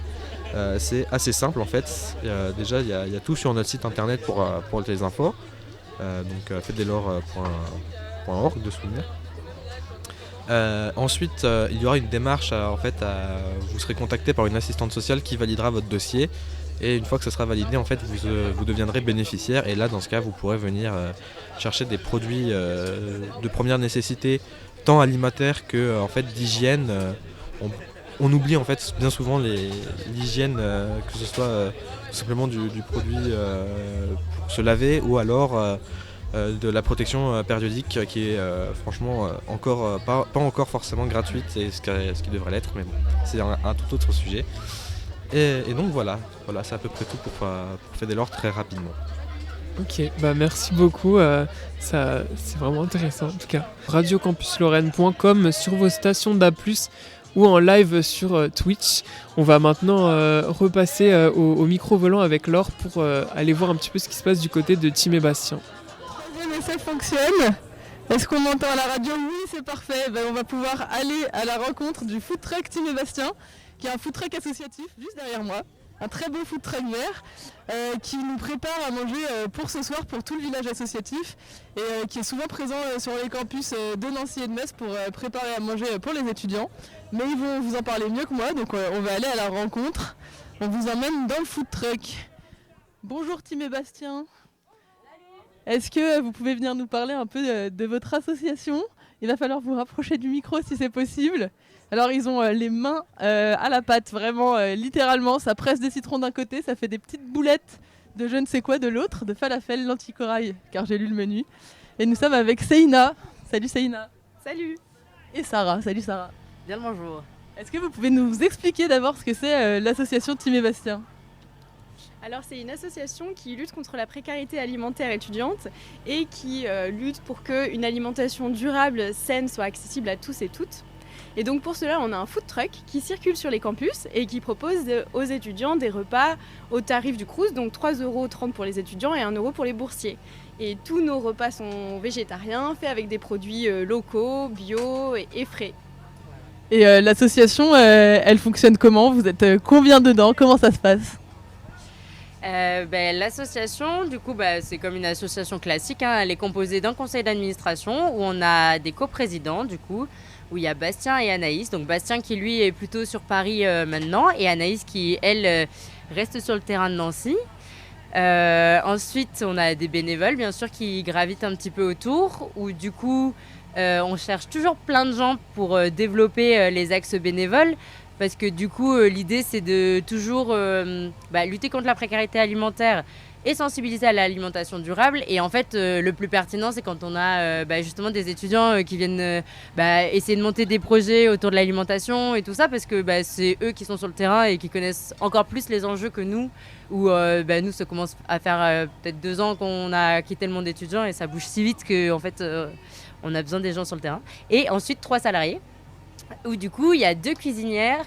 c'est assez simple en fait. Déjà il y a tout sur notre site internet pour les infos, donc fedelor.org de souvenir. Ensuite il y aura une démarche vous serez contacté par une assistante sociale qui validera votre dossier. Et une fois que ce sera validé, en fait, vous deviendrez bénéficiaire. Et là, dans ce cas, vous pourrez venir chercher des produits de première nécessité, tant alimentaires que en fait, d'hygiène. On oublie en fait bien souvent l'hygiène, que ce soit tout simplement du produit pour se laver ou alors de la protection périodique qui est franchement encore pas encore forcément gratuite, c'est ce qui devrait l'être, mais bon, c'est un tout autre sujet. Et donc voilà, c'est à peu près tout pour faire l'or très rapidement. Ok, bah merci beaucoup, ça c'est vraiment intéressant en tout cas. Radiocampuslorraine.com sur vos stations d'A+, ou en live sur Twitch. On va maintenant repasser au micro volant avec Laure pour aller voir un petit peu ce qui se passe du côté de Tim et Bastien. Ça fonctionne. Est-ce qu'on m'entend à la radio? Oui, c'est parfait. On va pouvoir aller à la rencontre du food truck Tim et Bastien, qui est un food truck associatif juste derrière moi. Un très beau food truck vert qui nous prépare à manger pour ce soir pour tout le village associatif et qui est souvent présent sur les campus de Nancy et de Metz pour préparer à manger pour les étudiants. Mais ils vont vous en parler mieux que moi, donc on va aller à la rencontre. On vous emmène dans le food truck. Bonjour Tim et Bastien. Est-ce que vous pouvez venir nous parler un peu de votre association? Il va falloir vous rapprocher du micro si c'est possible. Alors ils ont les mains à la pâte, vraiment littéralement, ça presse des citrons d'un côté, ça fait des petites boulettes de je ne sais quoi de l'autre, de falafel, lentilles corail, car j'ai lu le menu. Et nous sommes avec Seina. Salut Seina. Salut. Et Sarah. Salut Sarah. Bien le bonjour. Est-ce que vous pouvez nous expliquer d'abord ce que c'est l'association Tim et Bastien? Alors c'est une association qui lutte contre la précarité alimentaire étudiante et qui lutte pour qu'une alimentation durable, saine, soit accessible à tous et toutes. Et donc pour cela, on a un food truck qui circule sur les campus et qui propose aux étudiants des repas au tarif du Crous, donc 3,30 € pour les étudiants et 1 € pour les boursiers. Et tous nos repas sont végétariens, faits avec des produits locaux, bio et frais. Et l'association, elle fonctionne comment? Vous êtes combien dedans? Comment ça se passe? L'association, du coup, c'est comme une association classique, hein. Elle est composée d'un conseil d'administration où on a des coprésidents, du coup, où il y a Bastien et Anaïs. Donc Bastien qui, lui, est plutôt sur Paris maintenant et Anaïs qui, elle, reste sur le terrain de Nancy. Ensuite, on a des bénévoles, bien sûr, qui gravitent un petit peu autour, où, du coup, on cherche toujours plein de gens pour développer les axes bénévoles. Parce que du coup, l'idée, c'est de toujours lutter contre la précarité alimentaire et sensibiliser à l'alimentation durable. Et en fait, le plus pertinent, c'est quand on a justement des étudiants qui viennent essayer de monter des projets autour de l'alimentation et tout ça, parce que c'est eux qui sont sur le terrain et qui connaissent encore plus les enjeux que nous. Où nous, ça commence à faire peut-être 2 ans qu'on a quitté le monde étudiant et ça bouge si vite qu'en fait, on a besoin des gens sur le terrain. Et ensuite, 3 salariés. Où du coup il y a 2 cuisinières,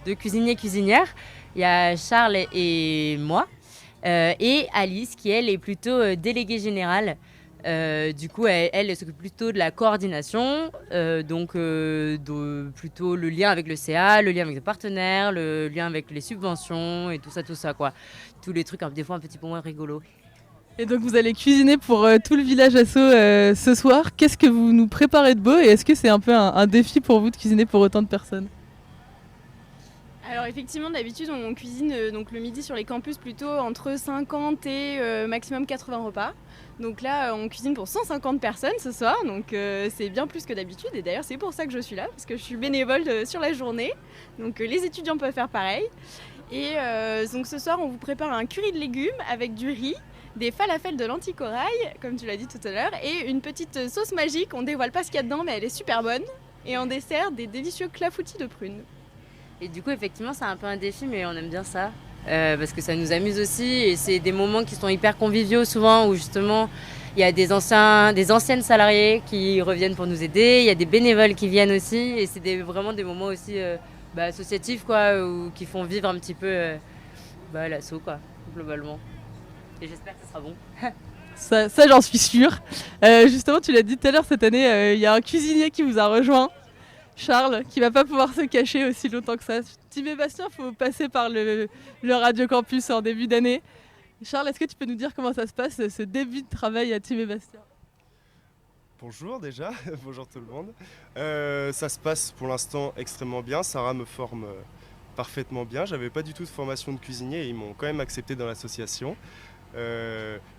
2 cuisinières. Il y a Charles et moi et Alice qui elle est plutôt déléguée générale. Du coup elle s'occupe plutôt de la coordination, plutôt le lien avec le CA, le lien avec les partenaires, le lien avec les subventions et tout ça quoi. Tous les trucs des fois un petit peu moins rigolos. Et donc vous allez cuisiner pour tout le village asso ce soir. Qu'est-ce que vous nous préparez de beau et est-ce que c'est un peu un défi pour vous de cuisiner pour autant de personnes? Alors effectivement, d'habitude on cuisine donc le midi sur les campus plutôt entre 50 et maximum 80 repas. Donc là on cuisine pour 150 personnes ce soir, donc c'est bien plus que d'habitude et d'ailleurs c'est pour ça que je suis là, parce que je suis bénévole sur la journée. Donc les étudiants peuvent faire pareil. Et donc ce soir on vous prépare un curry de légumes avec du riz, des falafels de lentilles corail, comme tu l'as dit tout à l'heure, et une petite sauce magique, on dévoile pas ce qu'il y a dedans, mais elle est super bonne. Et en dessert, des délicieux clafoutis de prunes. Et du coup, effectivement, c'est un peu un défi, mais on aime bien ça, parce que ça nous amuse aussi, et c'est des moments qui sont hyper conviviaux souvent, où justement, il y a des anciennes salariés qui reviennent pour nous aider, il y a des bénévoles qui viennent aussi, et c'est vraiment des moments aussi associatifs, quoi, qui font vivre un petit peu l'asso, quoi, globalement. Et j'espère que ce sera bon. Ça j'en suis sûre. Justement, tu l'as dit tout à l'heure, cette année, il y a un cuisinier qui vous a rejoint, Charles, qui va pas pouvoir se cacher aussi longtemps que ça. Tim et Bastien, il faut passer par le Radio Campus en début d'année. Charles, est-ce que tu peux nous dire comment ça se passe, ce début de travail à Tim et Bastien? Bonjour déjà, bonjour tout le monde. Ça se passe pour l'instant extrêmement bien. Sarah me forme parfaitement bien. J'avais pas du tout de formation de cuisinier et ils m'ont quand même accepté dans l'association.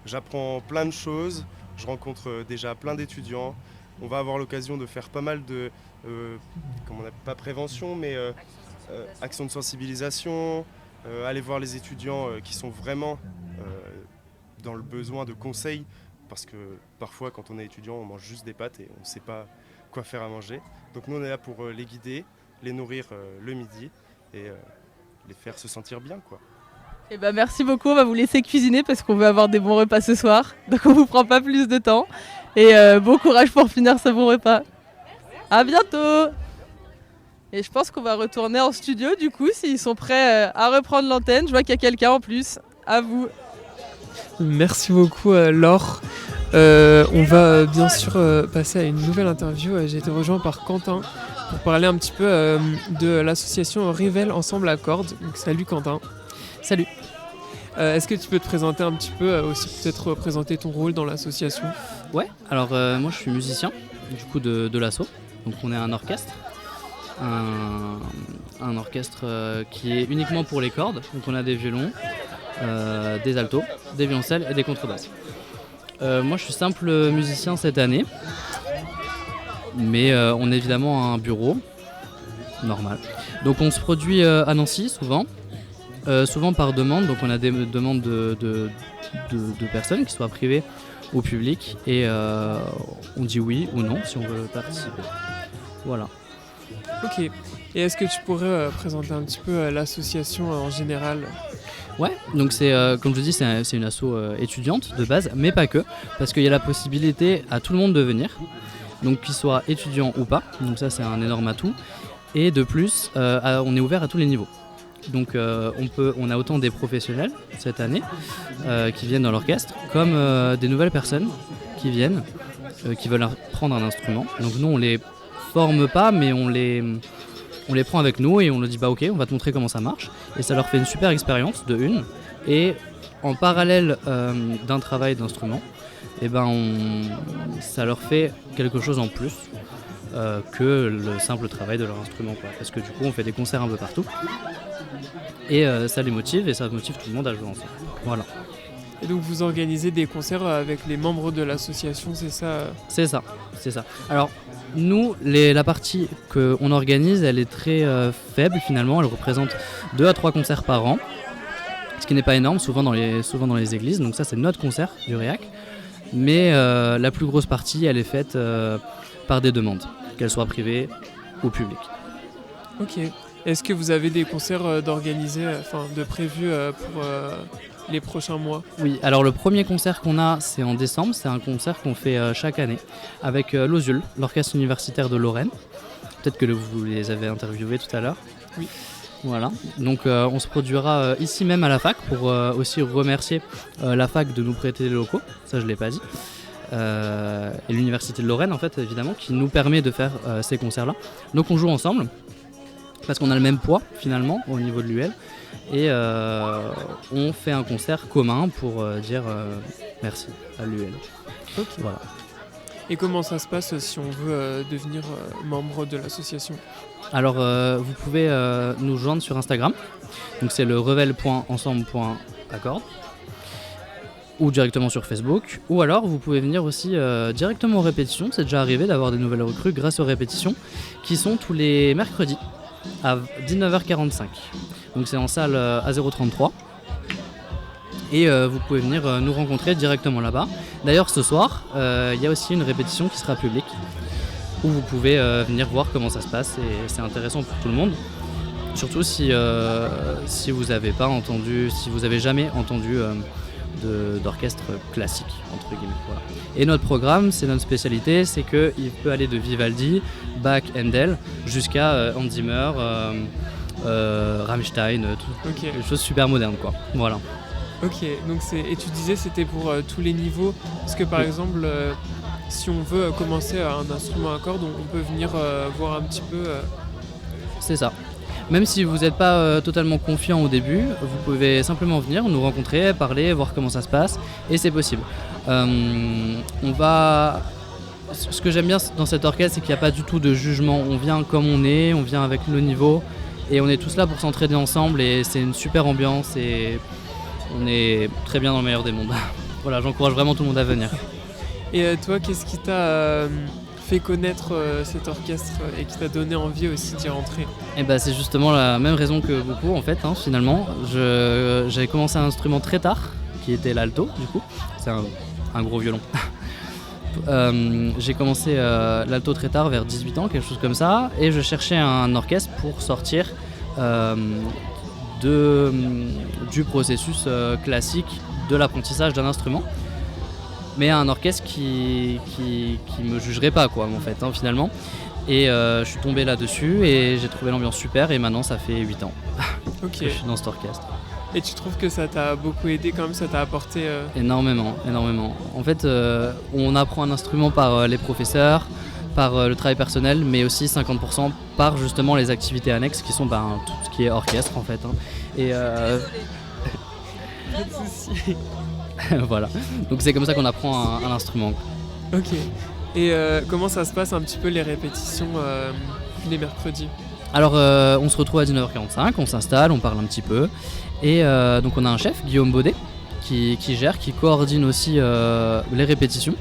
J'apprends plein de choses, je rencontre déjà plein d'étudiants. On va avoir l'occasion de faire pas mal de, pas prévention, mais actions de sensibilisation, aller voir les étudiants qui sont vraiment dans le besoin de conseils, parce que parfois quand on est étudiant on mange juste des pâtes et on ne sait pas quoi faire à manger. Donc nous on est là pour les guider, les nourrir le midi et les faire se sentir bien, quoi. Eh ben merci beaucoup, on va vous laisser cuisiner parce qu'on veut avoir des bons repas ce soir. Donc on vous prend pas plus de temps. Et bon courage pour finir ce bon repas. À bientôt. Et je pense qu'on va retourner en studio du coup, s'ils sont prêts à reprendre l'antenne. Je vois qu'il y a quelqu'un en plus. À vous. Merci beaucoup Laure. On va bien sûr passer à une nouvelle interview. J'ai été rejoint par Quentin pour parler un petit peu de l'association Rivel Ensemble à Cordes. Donc, salut Quentin. Salut. Est-ce que tu peux te présenter un petit peu, aussi peut-être présenter ton rôle dans l'association ? Ouais, alors moi je suis musicien du coup de l'asso. Donc on est un orchestre. Un orchestre qui est uniquement pour les cordes. Donc on a des violons, des altos, des violoncelles et des contrebasses. Moi je suis simple musicien cette année. Mais on est évidemment un bureau normal. Donc on se produit à Nancy souvent. Souvent par demande, donc on a des demandes de personnes, qui soient privées ou publiques, et on dit oui ou non si on veut participer. Voilà. Ok. Et est-ce que tu pourrais présenter un petit peu l'association en général ? Ouais, donc c'est comme je vous dis, c'est une asso étudiante de base, mais pas que, parce qu'il y a la possibilité à tout le monde de venir, donc qu'il soit étudiant ou pas, donc ça c'est un énorme atout, et de plus on est ouvert à tous les niveaux. Donc on a autant des professionnels cette année qui viennent dans l'orchestre, comme des nouvelles personnes qui viennent, qui veulent apprendre un instrument. Donc nous on les forme pas, mais on les prend avec nous et on leur dit bah ok, on va te montrer comment ça marche. Et ça leur fait une super expérience de une. Et en parallèle d'un travail d'instrument, et ça leur fait quelque chose en plus. Que le simple travail de leur instrument, quoi. Parce que du coup on fait des concerts un peu partout et ça les motive et ça motive tout le monde à jouer ensemble. Voilà. Et donc vous organisez des concerts avec les membres de l'association, c'est ça ? C'est ça. Alors nous, la partie qu'on organise, elle est très faible finalement, elle représente 2 à 3 concerts par an, ce qui n'est pas énorme, souvent dans les églises, donc ça c'est notre concert du REAC, mais la plus grosse partie elle est faite par des demandes, qu'elles soient privées ou publiques. Ok. Est-ce que vous avez des concerts de prévus pour les prochains mois ? Oui, alors le premier concert qu'on a, c'est en décembre. C'est un concert qu'on fait chaque année avec l'OSUL, l'Orchestre universitaire de Lorraine. Peut-être que vous les avez interviewés tout à l'heure. Oui. Voilà, donc on se produira ici même à la fac pour aussi remercier la fac de nous prêter les locaux, ça je ne l'ai pas dit. Et l'université de Lorraine en fait évidemment qui nous permet de faire ces concerts là. Donc on joue ensemble parce qu'on a le même poids finalement au niveau de l'UL et on fait un concert commun pour dire merci à l'UL. Ok. Voilà. Et comment ça se passe si on veut devenir membre de l'association ? Alors vous pouvez nous joindre sur Instagram, donc c'est le revel.ensemble.accord. Ou directement sur Facebook, ou alors vous pouvez venir aussi directement aux répétitions. C'est déjà arrivé d'avoir des nouvelles recrues grâce aux répétitions qui sont tous les mercredis à 19h45. Donc c'est en salle A033 et vous pouvez venir nous rencontrer directement là-bas. D'ailleurs ce soir il y a aussi une répétition qui sera publique où vous pouvez venir voir comment ça se passe et c'est intéressant pour tout le monde. Surtout si vous n'avez pas entendu, si vous n'avez jamais entendu d'orchestre classique entre guillemets. Voilà. Et notre programme, c'est notre spécialité, c'est qu'il peut aller de Vivaldi, Bach, Handel jusqu'à Hans Zimmer, Rammstein, des choses super modernes quoi. Voilà. Ok, donc et tu disais c'était pour tous les niveaux, parce que par exemple si on veut commencer un instrument à cordes, on peut venir voir un petit peu. C'est ça. Même si vous n'êtes pas totalement confiant au début, vous pouvez simplement venir, nous rencontrer, parler, voir comment ça se passe, et c'est possible. Ce que j'aime bien dans cet orchestre, c'est qu'il n'y a pas du tout de jugement. On vient comme on est, on vient avec nos niveaux, Et on est tous là pour s'entraider ensemble et c'est une super ambiance et on est très bien dans le meilleur des mondes. Voilà, j'encourage vraiment tout le monde à venir. Et toi, qu'est-ce qui t'a fait connaître cet orchestre et qui t'a donné envie aussi d'y rentrer? Et bah, c'est justement la même raison que beaucoup en fait, finalement. J'avais commencé un instrument très tard, qui était l'alto du coup. C'est un gros violon. J'ai commencé l'alto très tard, vers 18 ans, quelque chose comme ça, et je cherchais un orchestre pour sortir du processus classique de l'apprentissage d'un instrument, mais un orchestre qui me jugerait pas quoi en fait finalement. Et je suis tombé là-dessus et j'ai trouvé l'ambiance super et maintenant ça fait 8 ans que je suis dans cet orchestre. Et tu trouves que ça t'a beaucoup aidé quand même, ça t'a apporté Énormément. En fait, on apprend un instrument par les professeurs, par le travail personnel, mais aussi 50% par justement les activités annexes qui sont tout ce qui est orchestre en fait. Et Pas de soucis. voilà. Donc c'est comme ça qu'on apprend un instrument. Ok. Et comment ça se passe un petit peu les répétitions les mercredis? Alors on se retrouve à 19h45, on s'installe, on parle un petit peu. Et donc on a un chef, Guillaume Baudet, qui gère, qui coordonne aussi les répétitions.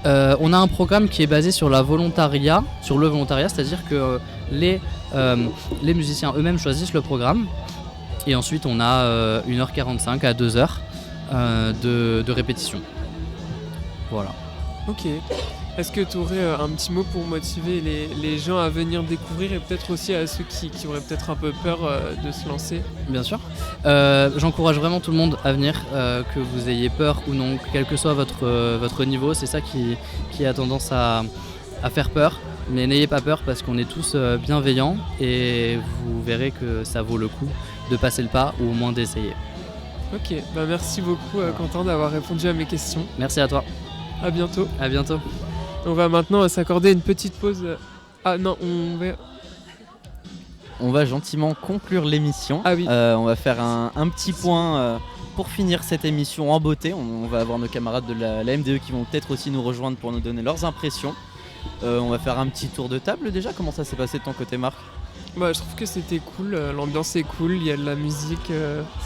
On a un programme qui est basé sur le volontariat, c'est-à-dire que les musiciens eux-mêmes choisissent le programme. Et ensuite on a 1h45 à 2h de répétition. Voilà. Ok. Est-ce que tu aurais un petit mot pour motiver les gens à venir découvrir et peut-être aussi à ceux qui auraient peut-être un peu peur de se lancer? Bien sûr. J'encourage vraiment tout le monde à venir, que vous ayez peur ou non, quel que soit votre niveau. C'est ça qui a tendance à faire peur. Mais n'ayez pas peur parce qu'on est tous bienveillants et vous verrez que ça vaut le coup de passer le pas ou au moins d'essayer. Ok, merci beaucoup Quentin d'avoir répondu à mes questions. Merci à toi. À bientôt. À bientôt. On va maintenant s'accorder une petite pause. Ah non, on va gentiment conclure l'émission. Ah oui. On va faire un petit point pour finir cette émission en beauté. On va avoir nos camarades de la MDE qui vont peut-être aussi nous rejoindre pour nous donner leurs impressions. On va faire un petit tour de table déjà. Comment ça s'est passé de ton côté, Marc? Je trouve que c'était cool, l'ambiance est cool, il y a de la musique,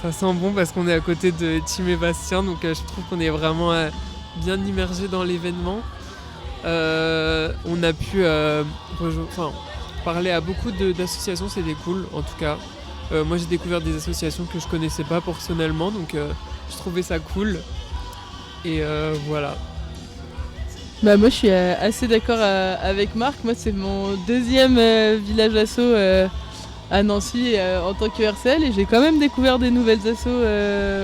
ça sent bon parce qu'on est à côté de Tim et Bastien, donc je trouve qu'on est vraiment bien immergé dans l'événement. On a pu parler à beaucoup d'associations, c'était cool en tout cas. Moi j'ai découvert des associations que je connaissais pas personnellement, donc je trouvais ça cool. Et voilà. Moi je suis assez d'accord avec Marc. Moi c'est mon deuxième village asso à Nancy en tant que RCL et j'ai quand même découvert des nouvelles assos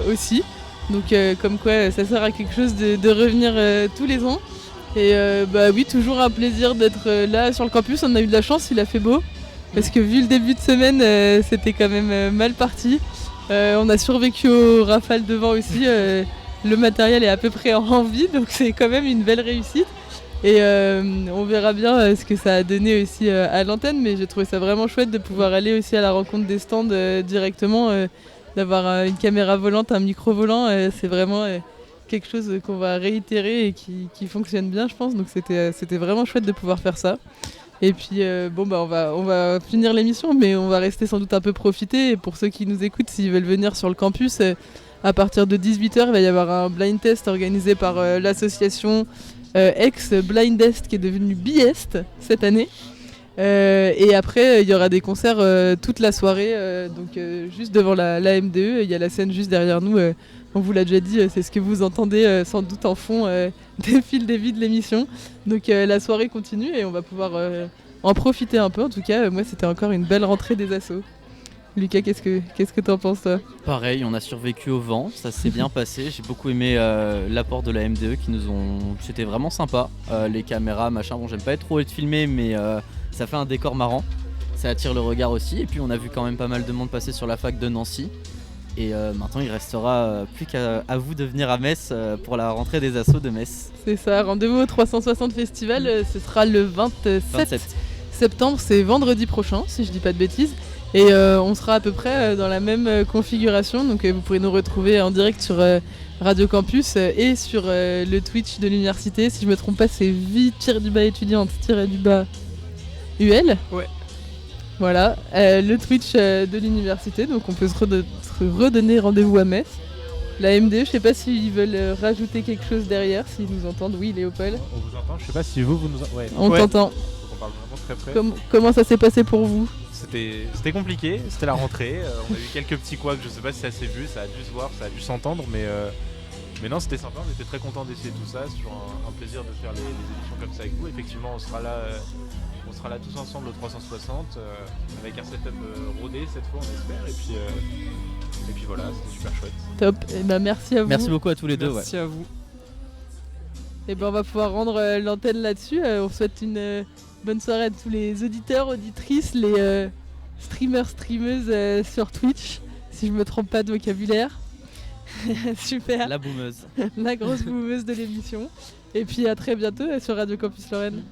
aussi. Donc comme quoi ça sert à quelque chose de revenir tous les ans. Et oui, toujours un plaisir d'être là sur le campus. On a eu de la chance, il a fait beau. Parce que vu le début de semaine, c'était quand même mal parti. On a survécu aux rafales de vent aussi. Le matériel est à peu près en vie, donc c'est quand même une belle réussite. Et on verra bien ce que ça a donné aussi à l'antenne, mais j'ai trouvé ça vraiment chouette de pouvoir aller aussi à la rencontre des stands directement, d'avoir une caméra volante, un micro volant, c'est vraiment quelque chose qu'on va réitérer et qui fonctionne bien je pense, donc c'était vraiment chouette de pouvoir faire ça. Et puis on va finir l'émission, mais on va rester sans doute un peu profiter, et pour ceux qui nous écoutent, s'ils veulent venir sur le campus, à partir de 18h, il va y avoir un blind test organisé par l'association ex-Blind Est qui est devenue Biest cette année. Et après, il y aura des concerts toute la soirée, donc juste devant la MDE. Il y a la scène juste derrière nous. On vous l'a déjà dit, c'est ce que vous entendez sans doute en fond des fils des vies de l'émission. Donc la soirée continue et on va pouvoir en profiter un peu. En tout cas, moi, c'était encore une belle rentrée des assos. Lucas, qu'est-ce que t'en penses toi? Pareil, on a survécu au vent, ça s'est bien passé. J'ai beaucoup aimé l'apport de la MDE qui nous ont... C'était vraiment sympa. Les caméras, machin, bon j'aime pas trop être filmé, mais ça fait un décor marrant. Ça attire le regard aussi. Et puis on a vu quand même pas mal de monde passer sur la fac de Nancy. Et maintenant il restera plus qu'à vous de venir à Metz pour la rentrée des assos de Metz. C'est ça, rendez-vous au 360 Festival, ce sera le 27 septembre, c'est vendredi prochain si je dis pas de bêtises. Et on sera à peu près dans la même configuration, donc vous pourrez nous retrouver en direct sur Radio Campus et sur le Twitch de l'université. Si je me trompe pas, c'est vie-étudiante-UL. Ouais. Voilà, le Twitch de l'université, donc on peut se redonner rendez-vous à Metz. La MDE, je sais pas s'ils veulent rajouter quelque chose derrière, s'ils nous entendent. Oui, Léopold. On vous entend, je sais pas si vous nous entendez. Ouais. On t'entend. Donc on parle vraiment très près. Comment ça s'est passé pour vous? C'était compliqué, c'était la rentrée. On a eu quelques petits couacs, je sais pas si ça s'est vu, ça a dû se voir, ça a dû s'entendre, mais non, c'était sympa, on était très contents d'essayer tout ça. C'est toujours un plaisir de faire les émissions comme ça avec vous. Effectivement, on sera là tous ensemble au 360 avec un setup rodé cette fois, on espère. Et puis voilà, c'était super chouette. Top, et ben merci à vous. Merci beaucoup à tous les deux. Merci à vous. Et ben on va pouvoir rendre l'antenne là-dessus. On souhaite une bonne soirée à tous les auditeurs, auditrices, les streamers, streameuses sur Twitch, si je me trompe pas de vocabulaire. Super. La boumeuse. La grosse boumeuse de l'émission. Et puis à très bientôt sur Radio Campus Lorraine.